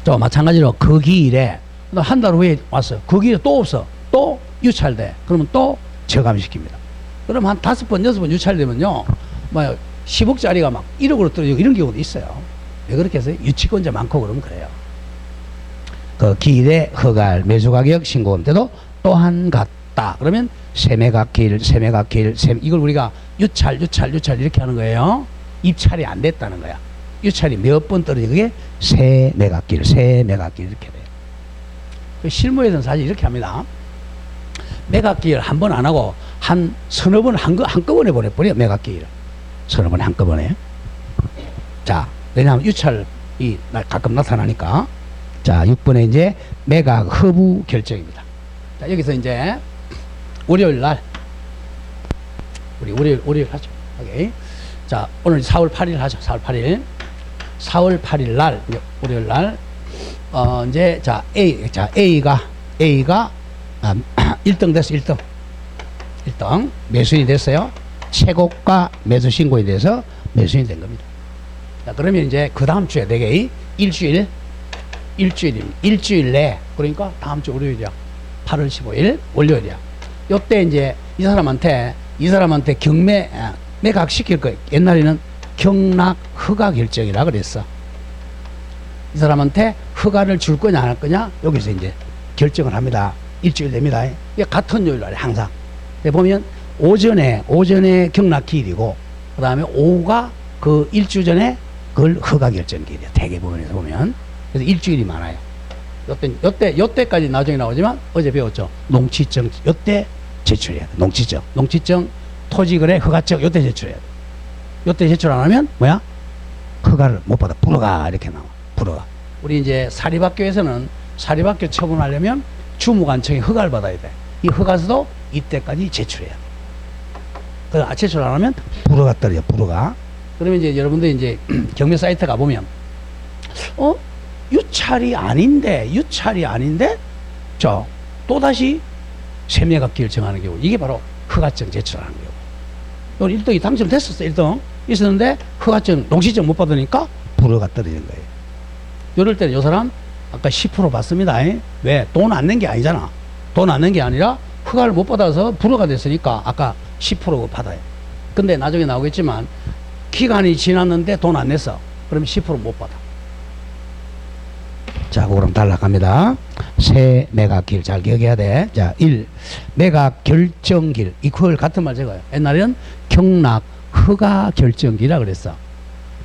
또 마찬가지로 그 기일에 한 달 후에 왔어요. 그 기일에 또 없어. 또 유찰돼. 그러면 또 저감시킵니다. 그럼 한 5번, 6번 유찰되면요, 뭐 10억짜리가 막 1억으로 떨어지고 이런 경우도 있어요. 왜 그렇게 해서 유치권자 많고 그러면 그래요. 그 기일에 허가할 매수가격 신고금 때도 또한 같다. 그러면 새매각기일, 이걸 우리가 유찰 이렇게 하는 거예요. 입찰이 안 됐다는 거야. 유찰이 몇 번 떨어지고 그게 새매각기일 이렇게 돼요. 실무에서는 사실 이렇게 합니다. 매각기일 한 번 안 하고 한 서너 번 한꺼번에 보내버려. 매각기일 서너 번에 한꺼번에. 자, 왜냐하면 유찰이 가끔 나타나니까. 자, 6번에 이제 매각 허부 결정입니다. 자, 여기서 이제 월요일 날, 우리 월요일 하죠. 오케이. 자, 오늘 4월 8일 하죠. 4월 8일 날, 월요일 날, 이제, 자, A가 1등 됐어, 1등. 매수인이 됐어요. 최고가 매수 신고에 대해서 매수인이 된 겁니다. 자, 그러면 이제 그 다음 주에 되게 일주일 내, 그러니까 다음 주 월요일이야. 8월 15일 월요일이야. 요때 이제 이 사람한테 경매 매각 시킬 거예요. 옛날에는 경락 허가 결정이라 그랬어. 이 사람한테 허가를 줄 거냐 안 할 거냐 여기서 이제 결정을 합니다. 일주일 됩니다. 이게 같은 요일 날에 항상. 보면 오전에 경락 기일이고, 그 다음에 오후가 그 일주 전에 그걸 허가 결정 기일이야. 대개법원에서 보면. 그래서 일주일이 많아요. 요때까지 나중에 나오지만 어제 배웠죠. 농취증, 요때 제출해야 돼. 농취증, 토지거래 허가증, 요때 제출해야 돼. 요때 제출 안 하면 뭐야? 허가를 못 받아. 불허가 이렇게 나와. 불허가. 우리 이제 사립학교에서는 사립학교 처분하려면 주무관청에 허가를 받아야 돼. 이 허가서도 이때까지 제출해야 돼. 그 제출 안 하면 불허가 떨어져. 불허가. 그러면 이제 여러분들 이제 경매 사이트 가 보면 유찰이 아닌데 또다시 새매각기일 정하는 경우, 이게 바로 허가증 제출하는 경우. 1등이 당첨됐었어. 1등 있었는데 허가증 농시증 못 받으니까 불허가 떨어지는 거예요. 이럴 때는 이 사람 아까 10% 받습니다. 왜? 돈 안 낸 게 아니잖아. 돈 안 낸 게 아니라 허가를 못 받아서 불허가 됐으니까 아까 10% 받아요. 근데 나중에 나오겠지만 기간이 지났는데 돈 안 냈어. 그러면 10% 못 받아. 자, 그럼 달라갑니다. 새 매각기일 잘 기억해야 돼. 자, 1. 매각 결정기일. 이걸 같은 말 적어요. 옛날에는 경락 허가 결정기일이라 그랬어.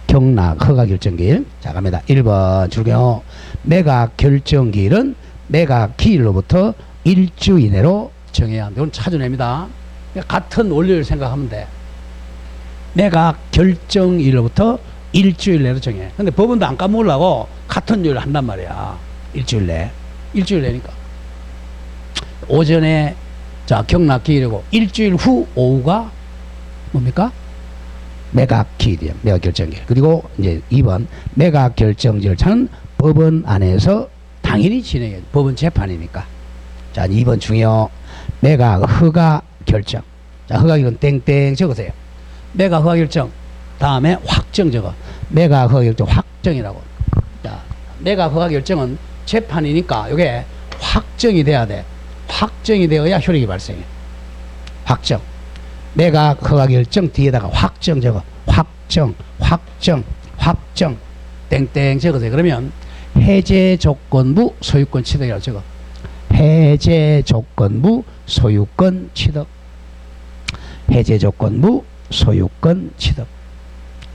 경락 허가 결정기일. 자, 갑니다. 1번 줄게요. 매각 결정기일은 매각 기일로부터 일주 이내로 정해야 한다. 이건 찾아냅니다. 같은 원리를 생각하면 돼. 매각 결정일로부터 일주일 내로 정해. 근데 법원도 안 까먹으려고 같은 요일 한단 말이야. 일주일 내니까. 오전에, 자, 경락 기일이고, 일주일 후 오후가 뭡니까? 매각 기일이야. 매각 결정기일. 그리고 이제 2번, 매각 결정 절차는 법원 안에서 당연히 진행해. 법원 재판이니까. 자, 2번 중요. 매각 허가 결정. 자, 허가 결정 땡땡 적으세요. 매각 허가 결정 다음에 확정 적어. 매각 허가 결정 확정이라고. 자, 매각 허가 결정은 재판이니까 이게 확정이 돼야 돼. 확정이 되어야 효력이 발생해. 확정. 매각 허가 결정 뒤에다가 확정 적어. 확정, 확정, 확정 땡땡 적으세요. 그러면 해제 조건부 소유권 취득이라고 적어. 해제 조건부 소유권 취득. 해제 조건부 소유권 취득.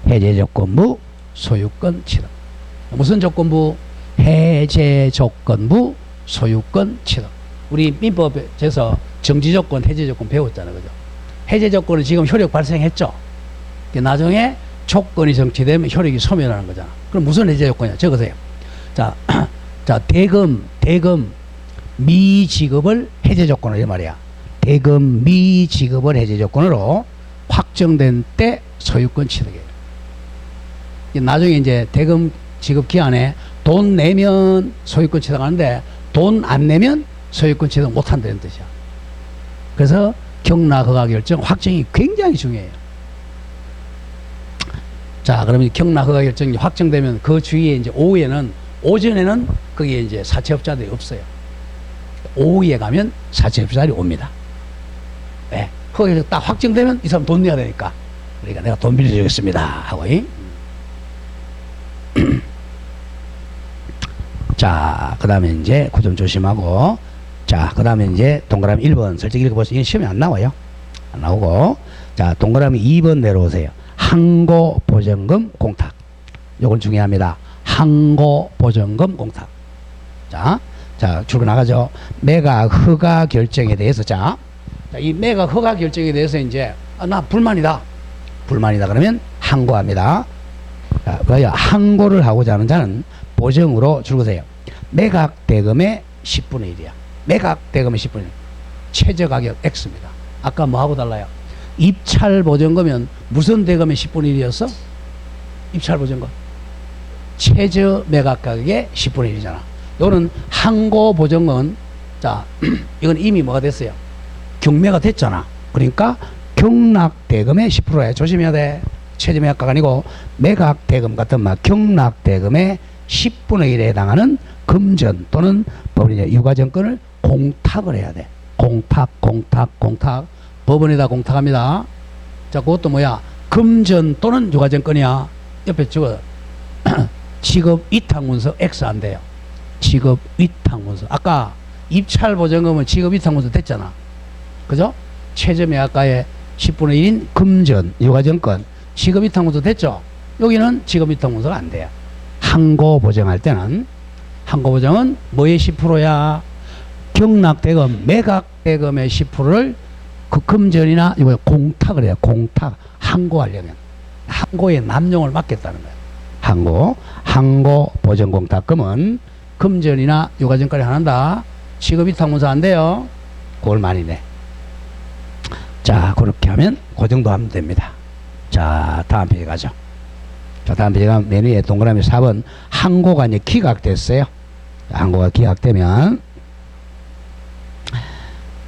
해제 조건부 소유권 취득. 무슨 조건부? 해제 조건부 소유권 취득. 우리 민법에서 정지 조건, 해제 조건 배웠잖아요. 그죠? 해제 조건은 지금 효력 발생했죠? 나중에 조건이 정치되면 효력이 소멸하는 거잖아. 그럼 무슨 해제 조건이야? 적으세요. 자, 자, 대금 미지급을 해제 조건으로 이 말이야. 대금 미지급을 해제 조건으로 확정된 때 소유권 취득이에요. 나중에 이제 대금 지급 기한에 돈 내면 소유권 취득하는데 돈 안 내면 소유권 취득 못 한다는 뜻이야. 그래서 경락 허가 결정 확정이 굉장히 중요해요. 자, 그러면 경락 허가 결정이 확정되면 그 주위에 이제 오전에는 거기에 이제 사채업자들이 없어요. 오후에 가면 사채업자들이 옵니다. 왜? 허가 결정 딱 확정되면 이 사람 돈 내야 되니까. 그러니까 내가 돈 빌려주겠습니다. 하고. 자, 그 다음에 이제 그 점 조심하고. 자, 그 다음에 이제 동그라미 1번 설정 읽어보세요. 이게 시험에 안 나와요. 안 나오고. 자, 동그라미 2번 내려오세요. 항고 보증금 공탁. 요걸 중요합니다. 항고 보증금 공탁. 자, 출근 나가죠. 매각 허가 결정에 대해서 자, 이 매각 허가 결정에 대해서 이제 나 불만이다. 불만이다 그러면 항고합니다. 자, 그래야 항고를 하고자 하는 자는 보증으로 줄거세요. 매각 대금의 10분의 1이야. 매각 대금의 10분의 1. 최저 가격 X입니다. 아까 뭐하고 달라요? 입찰 보증금은 무슨 대금의 10분의 1이었어? 입찰 보증금. 최저 매각 가격의 10분의 1이잖아. 이거는 항고 보증금은 자, 이건 이미 뭐가 됐어요? 경매가 됐잖아. 그러니까 경락 대금의 10%야. 조심해야 돼. 최저 매각가가 아니고 매각 대금 같은 막 경락 대금의 10분의 1에 해당하는 금전 또는 법원이 유가증권을 공탁을 해야 돼. 공탁. 법원에다 공탁합니다. 자, 그것도 뭐야? 금전 또는 유가증권이야. 옆에 적어. 지급 위탁 문서 X 안 돼요. 지급 위탁 문서. 아까 입찰 보증금은 지급 위탁 문서 됐잖아. 그죠? 최저 매각가의 10분의 1인 금전, 유가증권, 지급 위탁 문서 됐죠? 여기는 지급 위탁 문서가 안 돼요. 항고 보증할 때는 항고 보증은 뭐의 10%야? 경락대금, 매각대금의 10%를 그 금전이나 이거 공탁을 해요. 공탁. 항고하려면 항고의 남용을 막겠다는 거예요. 항고 보증 공탁금은 금전이나 유가증권이 한다. 지급 위탁 문서 안 돼요. 그걸 많이 내. 자, 그렇게 하면 그 정도 하면 됩니다. 자, 다음 페이지 가죠. 자, 다음 페이지가 맨 위에 동그라미 4번 항고가 이제 기각됐어요. 항고가 기각되면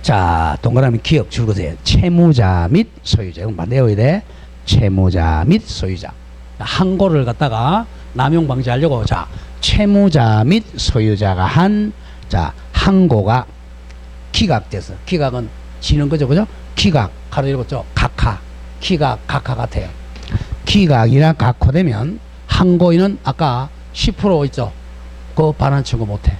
자, 동그라미 기억 줄거세요. 채무자 및 소유자. 이건 외워야 돼. 채무자 및 소유자. 항고를 갖다가 남용 방지하려고 자, 채무자 및 소유자가 한 자, 항고가 기각돼서 기각은 지는 거죠. 그죠? 기각 가로 읽었죠. 각하. 기각 각하 같아요. 기각이나 각호되면 항고인은 아까 10% 있죠. 그 반환 청구 못해.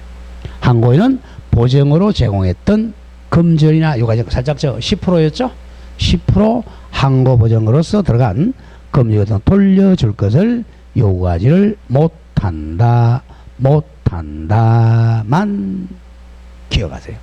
항고인은 보증으로 제공했던 금전이나 유가증 살짝 10%였죠. 10% 항고 보증으로서 들어간 금융 같은 돌려줄 것을 요구하지를 못한다만 기억하세요.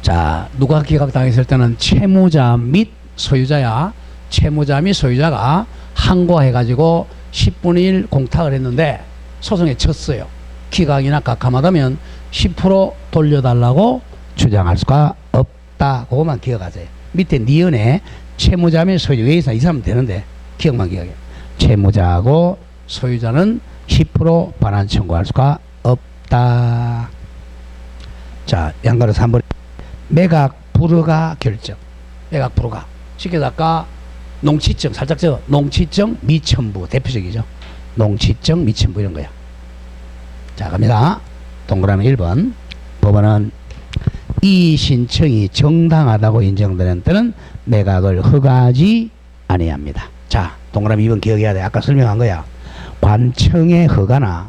자, 누가 기각당했을 때는 채무자 및 소유자야. 채무자 및 소유자가 항고해가지고 10분의 1 공탁을 했는데 소송에 졌어요. 기각이나 각하하다면 10% 돌려달라고 주장할 수가 없다. 그것만 기억하세요. 밑에 니은에 채무자 및 소유자 여기서 이 사람 되는데 기억만 기억해요. 채무자하고 소유자는 10% 반환 청구할 수가 없다. 자, 양가로 3번. 매각 불허가 결정. 매각 불허가. 쉽게 아까 농취증, 살짝 적어. 농취증 미첨부. 대표적이죠. 농취증 미첨부 이런 거야. 자, 갑니다. 동그라미 1번. 법원은 이 신청이 정당하다고 인정되는 때는 매각을 허가하지 아니합니다. 자, 동그라미 2번 기억해야 돼. 아까 설명한 거야. 관청의 허가나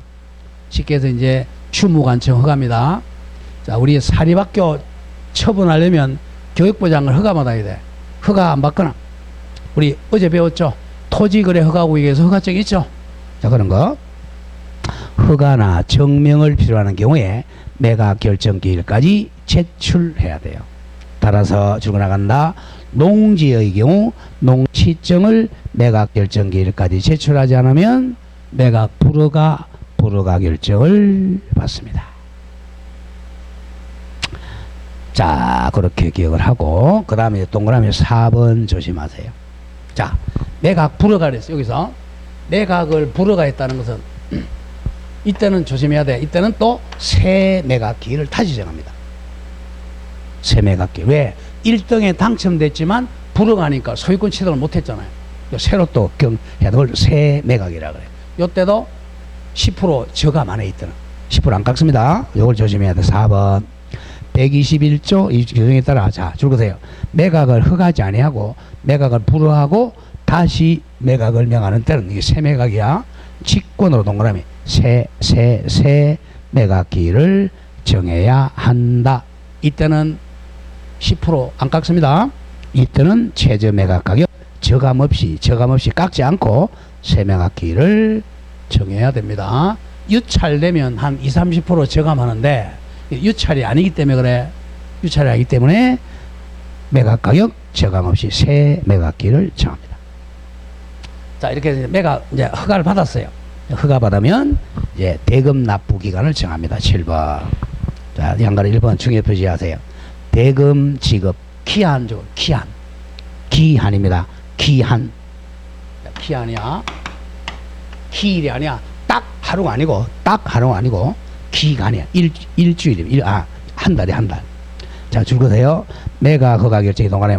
쉽게 해서 이제 추무관청 허가입니다. 자, 우리 사립학교 처분하려면 교육부장을 허가 받아야 돼. 허가 안 받거나 우리 어제 배웠죠. 토지거래 허가구역에서 허가증 있죠. 자, 그런 거 허가나 증명을 필요하는 경우에 매각 결정 기일까지 제출해야 돼요. 따라서 줄거나간다. 농지의 경우 농취증을 매각 결정 기일까지 제출하지 않으면 매각 불허가 결정을 받습니다. 자, 그렇게 기억을 하고 그 다음에 동그라미 4번 조심하세요. 자, 매각 불허가 그랬어요. 여기서 매각을 불허가 했다는 것은 이때는 조심해야 돼. 이때는 또 새 매각 기일을 다시 정합니다. 새 매각 기일. 왜? 1등에 당첨됐지만 불허가니까 소유권 취득을 못했잖아요. 새로 또 해야 될 새 매각이라 그래요. 이때도 10% 저감 안에 있더는 10% 안 깎습니다. 이걸 조심해야 돼. 4번 121조 이 규정에 따라 자 줄거세요. 매각을 허가하지 아니하고 매각을 불허하고 다시 매각을 명하는 때는 이게 새 매각이야. 직권으로 동그라미 새 매각 기일을 정해야 한다. 이때는 10% 안 깎습니다. 이때는 최저 매각 가격 저감 없이 깎지 않고 새 매각 기일을 정해야 됩니다. 유찰되면 한 20-30% 저감하는데 유찰이 아니기 때문에 그래. 유찰이 아니기 때문에 매각 가격 저감 없이 새 매각 기일을 정합니다. 자, 이렇게 해서 매각 이제 허가를 받았어요. 허가 받으면 이제 대금 납부 기간을 정합니다. 7번. 자, 양가로 1번 중요 표시하세요. 대금 지급 기한 기한입니다. 기한. 기한이야. 기일이 아니야. 딱 하루가 아니고 기간이야. 일주일이야. 한 달에 한 달. 자, 줄거세요. 매각 허가 결정이 동안에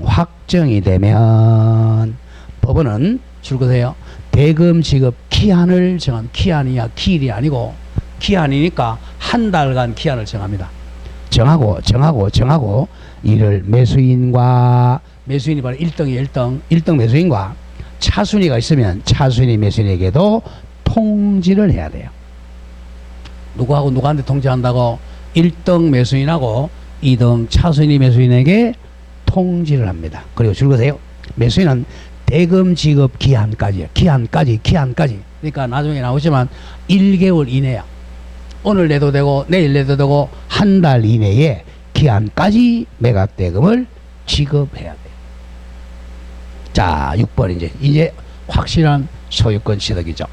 확정이 되면 법원은 줄거세요. 대금 지급 기한을 정한 기한이야. 기일이 아니고 기한이니까 한 달간 기한을 정합니다. 정하고 이를 매수인이 바로 1등 매수인과 차순위가 있으면 차순위 매수인에게도 통지를 해야 돼요. 누구하고 누구한테 통지한다고? 1등 매수인하고 2등 차순위 매수인에게 통지를 합니다. 그리고 줄거세요. 매수인은 대금 지급 기한까지요. 기한까지. 그러니까 나중에 나오지만 1개월 이내야. 오늘 내도 되고 내일 내도 되고 한 달 이내에 기한까지 매각 대금을 지급해야 돼요. 자, 6번 이제 확실한 소유권 취득이죠.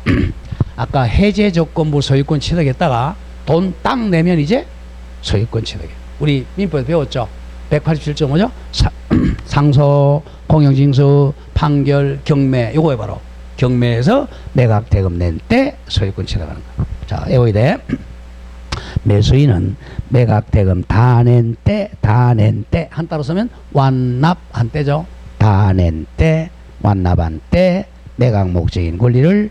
아까 해제 조건부 소유권 취득했다가 돈 딱 내면 이제 소유권 취득이에요. 우리 민법에서 배웠죠. 187.5죠. 상소, 공영징수, 판결, 경매. 요거에 바로 경매에서 매각 대금 낸 때 소유권 취득하는 거예요. 자, 외워야 돼. 매수인은 매각 대금 다 낸 때 한 따로 쓰면 완납한 때죠. 다 낸 때 완납한 때 매각 목적인 권리를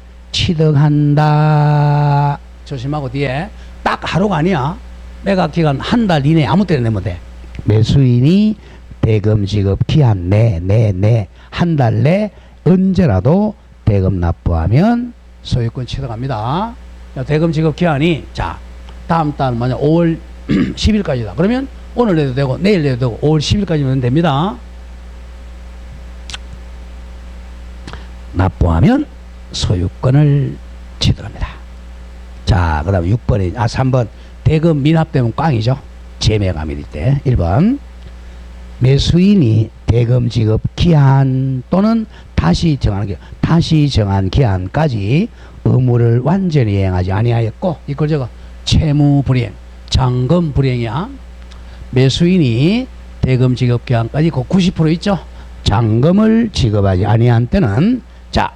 취득한다. 조심하고 뒤에 딱 하루가 아니야. 매각 기간 한 달 이내에 아무 때나 내면 돼. 매수인이 대금 지급 기한 내 한 달 내 언제라도 대금 납부하면 소유권 취득합니다. 대금 지급 기한이 자 다음 달 만약 5월 10일까지다. 그러면 오늘 내도 되고 내일 내도 되고 5월 10일까지면 됩니다. 납부하면 소유권을 취득합니다. 자, 그 다음 3번 대금 미납되면 꽝이죠. 재매감일 때 1번 매수인이 대금 지급 기한 또는 다시 정한 기한까지 의무를 완전히 이행하지 아니하였고 이걸 적어 채무불이행, 잔금불이행이야. 매수인이 대금 지급 기한까지 그 90% 있죠. 잔금을 지급하지 아니한 때는 자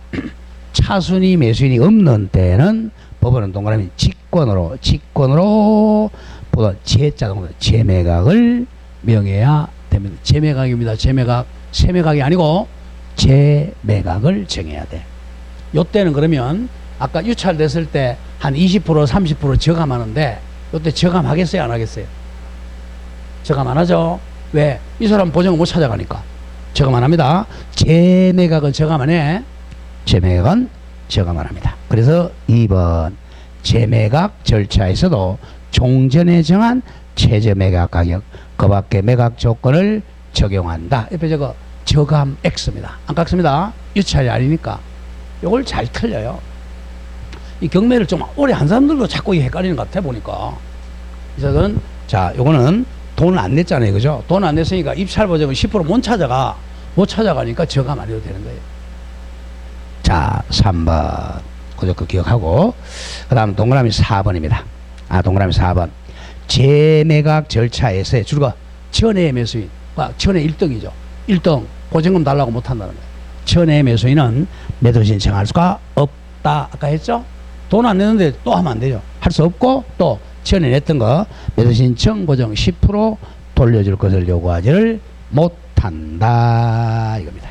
차순위 매수인이 없는 때는 법원은 동그라미 직권으로 보다 제자동사 제매각을 명해야 됩니다. 제매각입니다. 제매각. 세매각이 아니고 제매각을 정해야 돼. 요때는 그러면 아까 유찰됐을 때 한 20% 30% 저감하는데 요때 저감하겠어요 안 하겠어요? 저감 안 하죠. 왜? 이 사람 보증을 못 찾아가니까 저감 안 합니다. 제매각은 저감 안 해. 제매각은 저감 안 합니다. 그래서 2번 제매각 절차에서도 종전에 정한 최저매각 가격 그 밖의 매각 조건을 적용한다. 옆에 저거 저감 X입니다. 안 깎습니다. 유찰이 아니니까 요걸 잘 틀려요. 이 경매를 좀 오래 한 사람들도 자꾸 헷갈리는 것 같아 보니까. 그래서 자 요거는 돈을 안 냈잖아요. 그죠? 돈 안 냈으니까 입찰 보증은 10% 못 찾아가니까 저감 안 해도 되는 거예요. 자 3번 그저 기억하고 그 다음 동그라미 4번입니다. 동그라미 4번 제매각 절차에서의 줄거 전에 매수인 전에 1등이죠. 1등 보증금 달라고 못한다는 거예요. 전에 매수인은 매도 신청할 수가 없다. 아까 했죠? 돈 안 내는데 또 하면 안 되죠. 할 수 없고 또 전에 냈던 거 매도 신청 보증 10% 돌려줄 것을 요구하지를 못한다 이겁니다.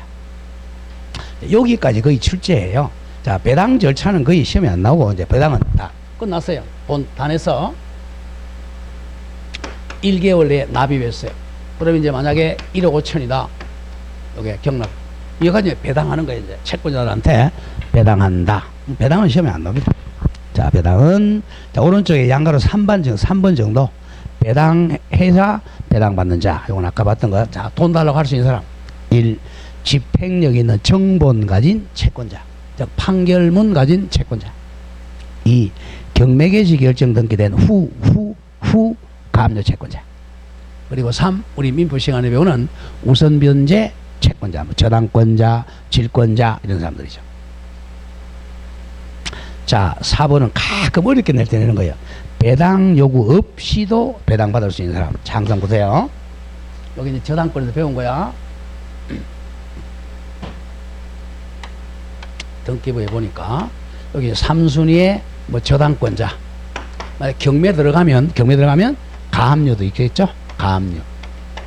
여기까지 거의 출제예요. 자 배당 절차는 거의 시험에 안 나오고 이제 배당은 다 끝났어요. 돈 다 내서 1개월 내에 납입했어요. 그러면 이제 만약에 1억 5천이다. 여기 경락. 이거까지 배당하는 거예요. 이제 채권자들한테 배당한다. 배당은 시험에 안 나옵니다. 자, 배당은 자, 오른쪽에 양가로 3번 정도 배당해서 배당받는 자. 이건 아까 봤던 거. 자, 돈 달라고 할 수 있는 사람. 1. 집행력 있는 정본 가진 채권자. 즉 판결문 가진 채권자. 2. 경매 개시 결정 등기된 후 가압류 채권자. 그리고 3. 우리 민법 시간에 배우는 우선 변제 채권자, 뭐 저당권자, 질권자 이런 사람들이죠. 자, 4번은 가끔 어렵게 낼 때 내는 거예요. 배당 요구 없이도 배당받을 수 있는 사람. 자, 항상 보세요. 여기 이제 저당권에서 배운 거야. 등기부에 보니까 여기 3순위에 뭐 저당권자. 경매 들어가면 가압류도 있겠죠? 가압류.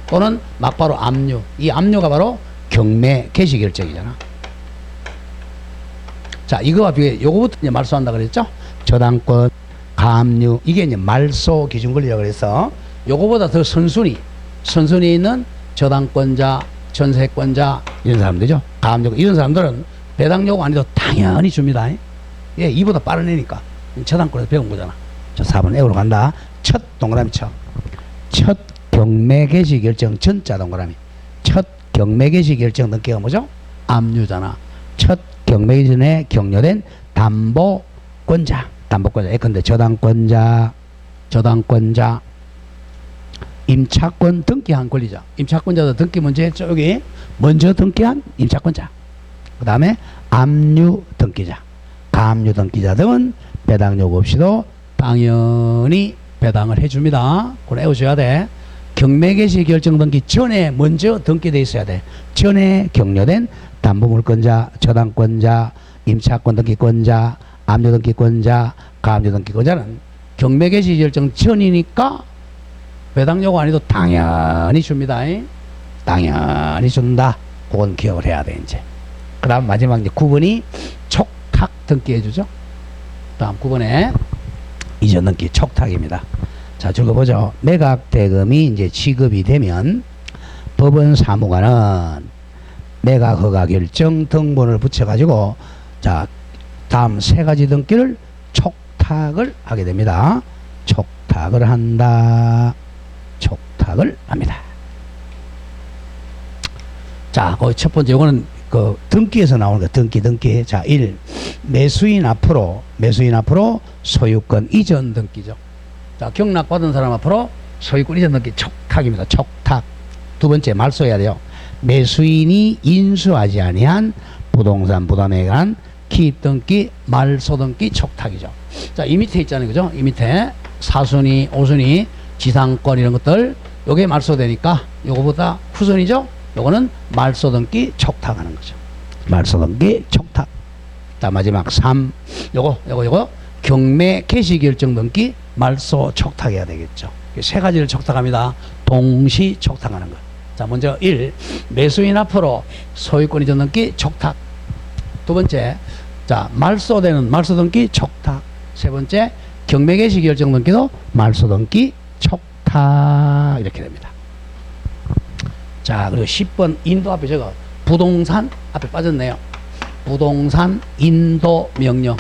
또는 막바로 압류. 이 압류가 바로 경매 개시 결정이잖아. 자, 이거와 비교해 요거부터 이제 말소한다 그랬죠? 저당권, 가압류. 이게 이제 말소 기준 권리라고 그래서 요거보다 더 선순위에 있는 저당권자, 전세권자 이런 사람들이죠. 가압류. 이런 사람들은 배당 요구 아니도 당연히 줍니다. 예, 이보다 빠른 애니까. 저당권에서 배운 거잖아. 자, 4번 A로 간다. 첫 동그라미 첫 경매 개시 결정 전자 동그라미. 첫 경매 개시 결정 등기가 뭐죠? 압류잖아. 첫 경매 전에 격려된 담보권자. 예컨대 저당권자, 임차권 등기한 권리자. 임차권자도 등기 먼저 했죠. 여기 먼저 등기한 임차권자. 그 다음에 압류 등기자, 가압류 등기자 등은 배당 요구 없이도 당연히 배당을 해줍니다. 그걸 외워줘야 돼. 경매 개시 결정 등기 전에 먼저 등기돼 있어야 돼. 전에 격려된 담보물권자, 저당권자, 임차권 등기권자, 압류 등기권자, 가압류 등기권자는 경매 개시 결정 전이니까 배당 요구 아니도 당연히 줍니다. 당연히 준다. 그건 기억을 해야 돼 이제. 그 다음 마지막 이제 9번이 촉탁 등기해주죠. 다음 9번에 이전 등기 촉탁입니다. 자, 적어보죠. 매각 대금이 이제 지급이 되면 법원 사무관은 매각 허가 결정 등본을 붙여가지고 자, 다음 세 가지 등기를 촉탁을 하게 됩니다. 촉탁을 한다. 촉탁을 합니다. 자, 첫 번째 요거는 그 등기에서 나오는 거 등기. 자, 1. 매수인 앞으로 소유권 이전 등기죠. 자, 경락받은 사람 앞으로 소유권 이전 등기 촉탁입니다. 촉탁. 두 번째 말소해야 돼요. 매수인이 인수하지 아니한 부동산 부담에 관한 기입 등기, 말소 등기 촉탁이죠. 자, 이 밑에 있잖아요. 그죠? 이 밑에 4순위, 5순위, 지상권 이런 것들 요게 말소되니까 요거보다 후순위죠. 요거는 말소 등기 촉탁하는 거죠. 말소 등기 촉탁. 자, 마지막 3. 요거 경매 개시 결정 등기 말소 촉탁해야 되겠죠. 세 가지를 촉탁합니다. 동시 촉탁하는 것. 자, 먼저 1. 매수인 앞으로 소유권 이전 등기 촉탁. 두 번째, 자, 말소 등기 촉탁. 세 번째, 경매 개시 결정 등기도 말소 등기 촉탁. 이렇게 됩니다. 자, 그리고 10번 인도 앞에 저거 부동산 앞에 빠졌네요. 부동산 인도 명령.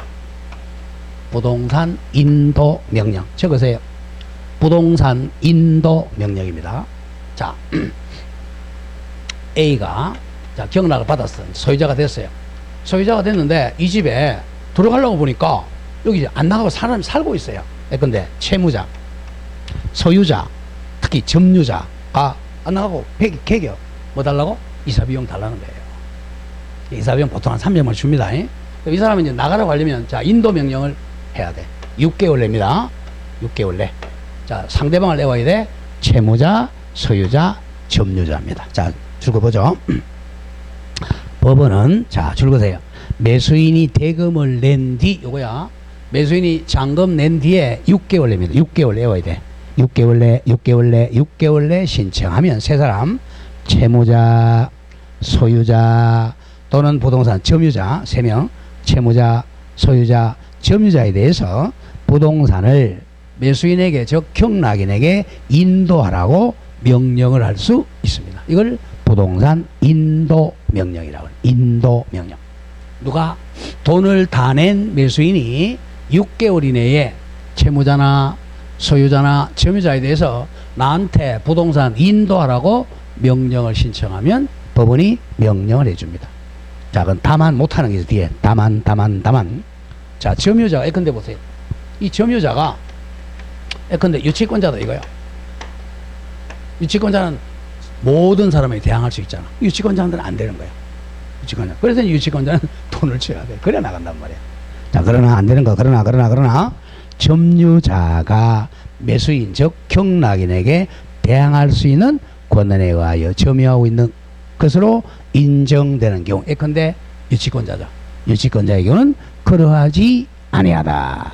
부동산 인도 명령. 적으세요. 부동산 인도 명령입니다. 자, A가 자, 경락을 받았어. 소유자가 됐어요. 소유자가 됐는데 이 집에 들어가려고 보니까 여기 안 나가고 사람이 살고 있어요. 근데 채무자, 소유자, 특히 점유자가 안 나가고 개겨 뭐 달라고? 이사비용 달라는 거예요. 이사비용 보통 한 300만 줍니다. 이 사람은 이제 나가라고 하려면 자, 인도 명령을 해야 돼. 6개월 내입니다. 6개월 내. 자, 상대방을 내와야 돼. 채무자, 소유자, 점유자입니다. 자, 줄거보죠. 법원은 자, 줄거세요. 매수인이 대금을 낸 뒤 요거야. 매수인이 잔금 낸 뒤에 6개월 냅니다. 6개월 내와야 돼. 6개월 내 신청하면 세 사람 채무자, 소유자 또는 부동산 점유자 3명, 채무자, 소유자, 점유자에 대해서 부동산을 매수인에게 즉 경락인에게 인도하라고 명령을 할 수 있습니다. 이걸 부동산 인도 명령이라고 해요. 인도 명령. 누가 돈을 다 낸 매수인이 6개월 이내에 채무자나 소유자나 점유자에 대해서 나한테 부동산 인도하라고 명령을 신청하면 법원이 명령을 해줍니다. 자, 그건 다만 못하는 게 있어요. 뒤에 다만. 자, 점유자가 예컨대 보세요. 이 점유자가 예컨대 유치권자다 이거야. 유치권자는 모든 사람에게 대항할 수 있잖아. 유치권자한테는 안 되는 거야. 유치권자. 그래서 유치권자는 돈을 줘야 돼. 그래 나간단 말이야. 자, 그러나 안 되는 거. 그러나 점유자가 매수인 즉 경락인에게 대항할 수 있는 권한에 의하여 점유하고 있는 것으로 인정되는 경우 예컨대 유치권자죠. 유치권자의 경우는 그러하지 아니하다.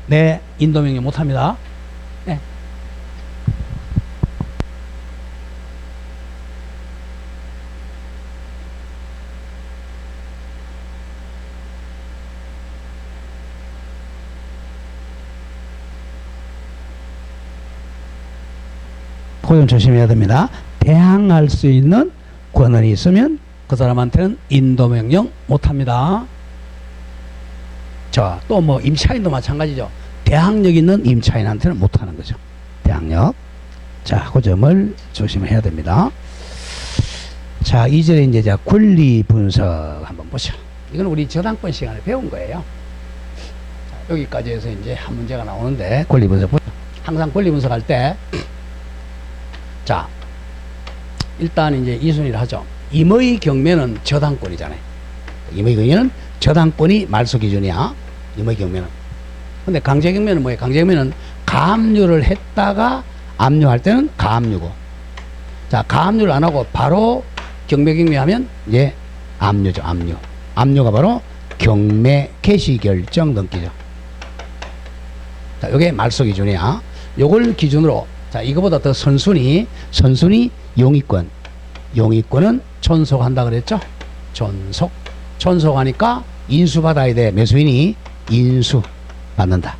네, 인도명령 못합니다. 네. 그건 조심해야 됩니다. 대항할 수 있는 권한이 있으면 그 사람한테는 인도명령 못합니다. 자, 또 뭐 임차인도 마찬가지죠. 대항력 있는 임차인한테는 못하는 거죠. 대항력. 자, 그 점을 조심해야 됩니다. 자, 이전에 이제 자 권리 분석 한번 보죠. 이건 우리 저당권 시간에 배운 거예요. 자, 여기까지 해서 이제 한 문제가 나오는데 권리 분석 보죠. 항상 권리 분석할 때 자, 일단 이제 이 순위를 하죠. 임의 경매는 저당권이잖아요. 임의 경매는 저당권이 말소 기준이야. 임의 경매는. 근데 강제 경매는 뭐예요? 강제 경매는 가압류를 했다가 압류할 때는 가압류고. 자, 가압류를 안 하고 바로 경매 경매하면 이제 압류죠. 압류. 압류가 바로 경매 개시 결정 등기죠. 자, 요게 말소 기준이야. 요걸 기준으로 자, 이거보다 더 선순위 용의권은 존속한다 그랬죠? 존속하니까 인수받아야 돼. 매수인이 인수 받는다.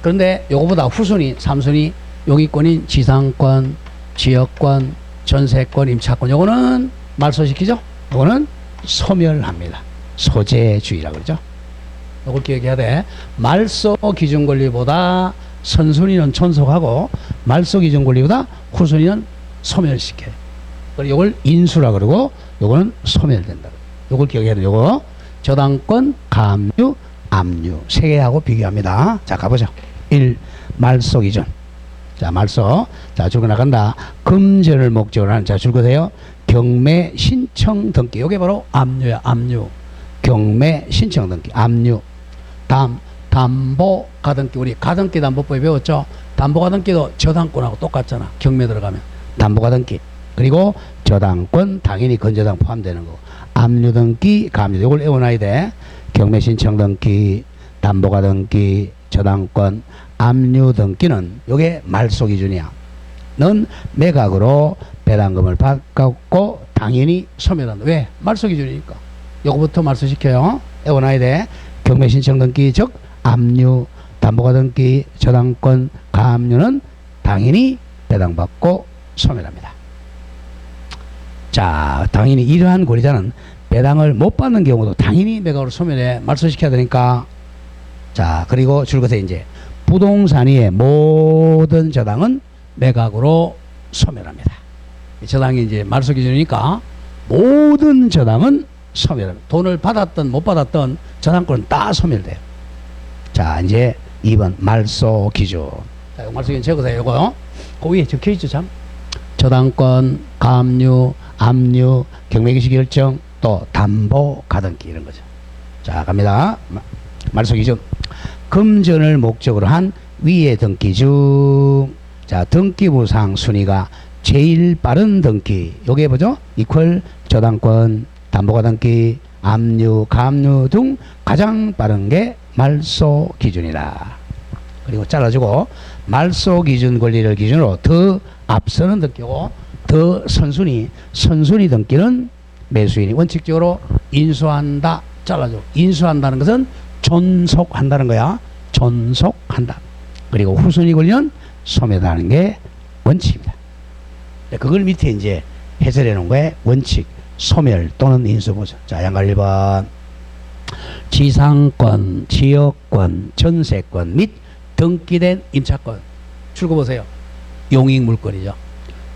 그런데 요거보다 후순위 3순위 용의권인 지상권, 지역권, 전세권, 임차권 요거는 말소시키죠? 요거는 소멸합니다. 소재주의라고 그러죠? 요걸 기억해야 돼. 말소 기준 권리보다 선순위는 존속하고 말소 기준 권리보다 후순위는 소멸시켜요. 그리고 이걸 인수라 그러고 요거는 소멸된다. 요걸 기억해야 돼. 요거 저당권, 가압류, 압류 세 개하고 비교합니다. 자, 가보죠. 1. 말소 기준. 자, 말소. 자, 줄거 나간다. 금전을 목적으로 하는 자, 줄거세요. 경매 신청 등기. 요게 바로 압류야. 압류. 경매 신청 등기. 압류. 다음 담보 가등기. 우리 가등기 담보법에 배웠죠. 담보 가등기도 저당권하고 똑같잖아. 경매 들어가면 담보 가등기. 그리고 저당권 당연히 건저당 포함되는 거. 압류 등기, 가압류. 이걸 외워놔야 돼. 경매 신청 등기, 담보 가등기, 저당권, 압류 등기는 요게 말소 기준이야. 는 매각으로 배당금을 받고 당연히 소멸한다. 왜? 말소 기준이니까. 요거부터 말소시켜요. 외워놔야 돼. 경매 신청 등기 즉 압류, 담보가 등기, 저당권, 가압류는 당연히 배당받고 소멸합니다. 자, 당연히 이러한 권리자는 배당을 못 받는 경우도 당연히 매각으로 소멸해 말소시켜야 되니까. 자, 그리고 줄것에 이제 부동산 위의 모든 저당은 매각으로 소멸합니다. 저당이 이제 말소 기준이니까 모든 저당은 소멸합니다. 돈을 받았든 못 받았든 저당권은 다 소멸돼요. 자, 이제 2번 말소 기준. 자, 말소 기준 적으세요. 요거 그 위에 적혀있죠. 참 저당권, 가압류, 압류, 경매기시 결정, 또 담보 가등기 이런 거죠. 자, 갑니다. 말소 기준. 금전을 목적으로 한 위의 등기 중, 자, 등기부상 순위가 제일 빠른 등기. 요게 뭐죠? 이퀄 저당권, 담보가 등기, 압류, 가압류 등 가장 빠른 게 말소 기준이다. 그리고 잘라주고 말소 기준 권리를 기준으로 더 앞서는 등기고 더 선순위 등기는 매수인이 원칙적으로 인수한다. 잘라줘. 인수한다는 것은 존속한다는 거야. 존속한다. 그리고 후순위 권리는 소멸하는 게 원칙입니다. 그걸 밑에 이제 해설해 놓은 거에 원칙, 소멸 또는 인수보죠. 자, 양가 1번. 지상권, 지역권, 전세권 및 등기된 임차권. 출구 보세요. 용익물권이죠.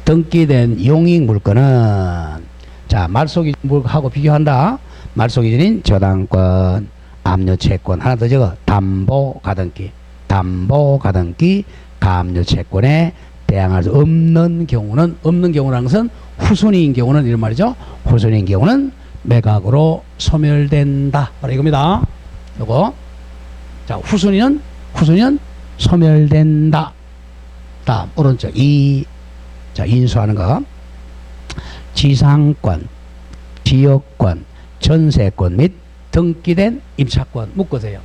등기된 용익물권은 자, 말소기준하고 비교한다. 말소기준인 저당권, 압류채권 하나 더 적어. 담보가등기, 담보가등기, 가압류채권에 대항할 수 없는 경우는, 없는 경우라는 것은 후순위인 경우는 이런 말이죠. 후순위인 경우는 매각으로 소멸된다. 바로 이겁니다. 요거. 자, 후순위는 소멸된다. 다음 오른쪽 자, 인수하는 거. 지상권, 지역권, 전세권 및 등기된 임차권 묶으세요.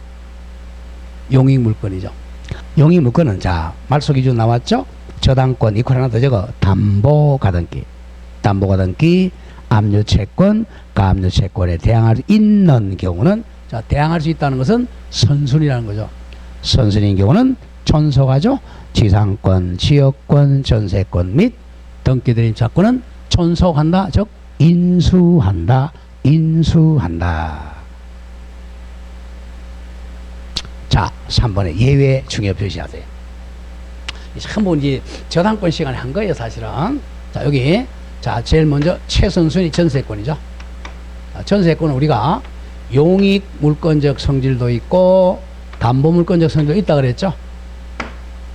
용익물권이죠. 용익물권은 자, 말소 기준 나왔죠? 저당권 이퀄 하나 더 적어. 담보가등기, 담보가등기, 압류채권, 가압류채권에 대항할 수 있는 경우는, 자, 대항할 수 있다는 것은 선순위라는 거죠. 선순위인 경우는 존속하죠. 지상권, 지역권, 전세권 및 등기된 임차권은 존속한다. 즉 인수한다. 인수한다. 자, 3번에 예외 중요 표시하세요. 한번 이제 저당권 시간에 한 거예요, 사실은. 자, 여기. 자, 제일 먼저 최선순위 전세권이죠. 자, 전세권은 우리가 용익 물권적 성질도 있고 담보 물권적 성질도 있다 그랬죠.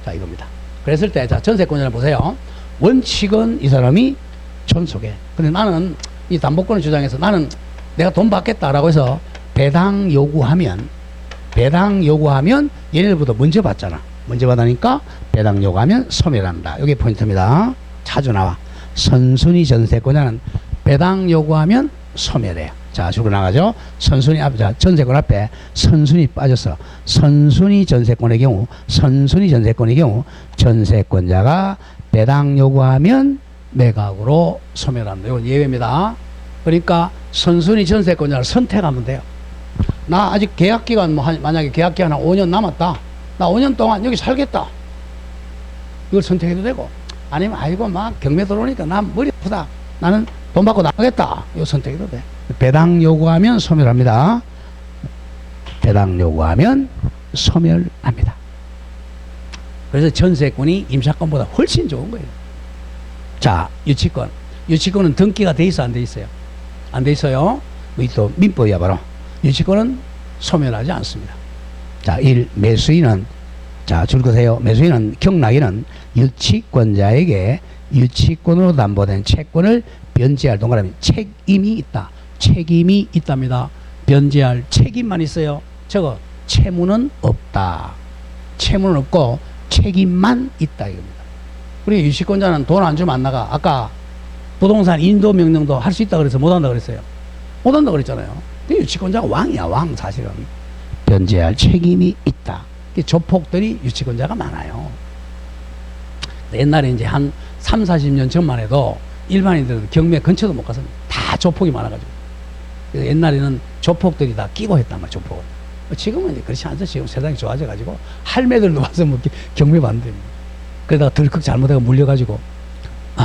자, 이겁니다. 그랬을 때, 자, 전세권을 보세요. 원칙은 이 사람이 존속해. 근데 나는 이 담보권을 주장해서 나는 내가 돈 받겠다라고 해서 배당 요구하면 얘네들보다 먼저 받잖아. 먼저 받으니까 배당 요구하면 소멸한다. 이게 포인트입니다. 자주 나와. 선순위 전세권자는 배당 요구하면 소멸해요. 자, 줄로 나가죠. 선순위 앞에, 자, 전세권 앞에 선순위 빠졌어. 선순위 전세권의 경우 전세권자가 배당 요구하면 매각으로 소멸한다. 이건 예외입니다. 그러니까 선순위 전세권자를 선택하면 돼요. 나 아직 계약기간 만약에 계약기간 한 5년 남았다. 나 5년 동안 여기 살겠다. 이걸 선택해도 되고, 아니면 아이고 막 경매 들어오니까 나 머리 아프다. 나는 돈 받고 나가겠다. 이거 선택해도 돼. 배당 요구하면 소멸합니다. 배당 요구하면 소멸합니다. 그래서 전세권이 임차권보다 훨씬 좋은 거예요. 자, 유치권. 유치권은 등기가 돼 있어, 안 돼 있어요? 안 돼 있어요. 이 또 민법이야 바로. 유치권은 소멸하지 않습니다. 자, 1. 매수인은, 자, 줄거세요. 매수인은 경락인은 유치권자에게 유치권으로 담보된 채권을 변제할 동그라미 책임이 있다. 책임이 있답니다. 변제할 책임만 있어요. 저거 채무는 없다. 채무는 없고 책임만 있다 이겁니다. 우리 유치권자는 돈 안 주면 안 나가. 아까 부동산 인도 명령도 할 수 있다 그래서 못 한다 그랬어요. 못 한다 그랬잖아요. 근데 유치권자가 왕이야, 왕. 사실은 변제할 책임이 있다. 조폭들이 유치권자가 많아요. 옛날에 이제 한 3, 40년 전만 해도 일반인들은 경매 근처도 못 가서 다 조폭이 많아가지고. 그래서 옛날에는 조폭들이 다 끼고 했단 말이야, 조폭을. 지금은 이제 그렇지 않죠. 지금 세상이 좋아져가지고 할매들도 와서 뭐 경매 받는답니다. 그러다가 덜컥 잘못하고 물려가지고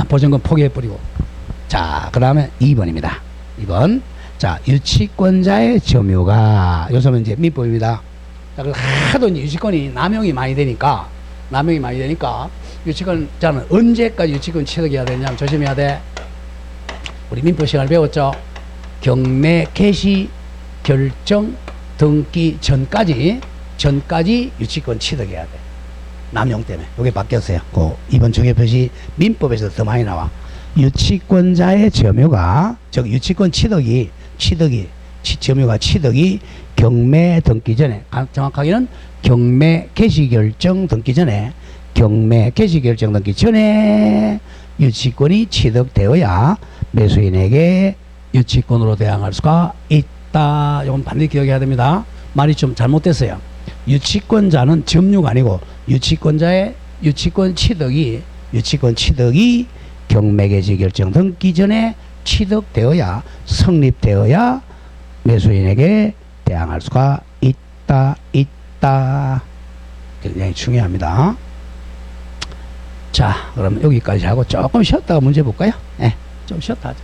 보증금 포기해버리고. 자, 그 다음에 2번입니다. 2번. 자, 유치권자의 점유가, 요즘은 이제 민법입니다. 자, 그래서 하도 이제 유치권이 남용이 많이 되니까, 유치권자는 언제까지 유치권 취득해야 되냐면 조심해야 돼. 우리 민법 시간을 배웠죠. 경매 개시 결정 등기 전까지 유치권 취득해야 돼. 남용 때문에. 이게 바뀌었어요. 그 이번 정해 표시 민법에서 더 많이 나와. 유치권자의 점유가, 즉 유치권 점유가 취득이 경매 등기 전에, 정확하게는 경매 개시 결정 등기 전에 유치권이 취득되어야 매수인에게 유치권으로 대항할 수가 있다. 이건 반드시 기억해야 됩니다. 말이 좀 잘못됐어요. 유치권자는 점유가 아니고 유치권 취득이 경매 개시 결정 등기 전에 취득되어야, 성립되어야 매수인에게 대항할 수가 있다. 굉장히 중요합니다. 자, 그럼 여기까지 하고 조금 쉬었다가 문제 볼까요? 네, 좀 쉬었다 하죠.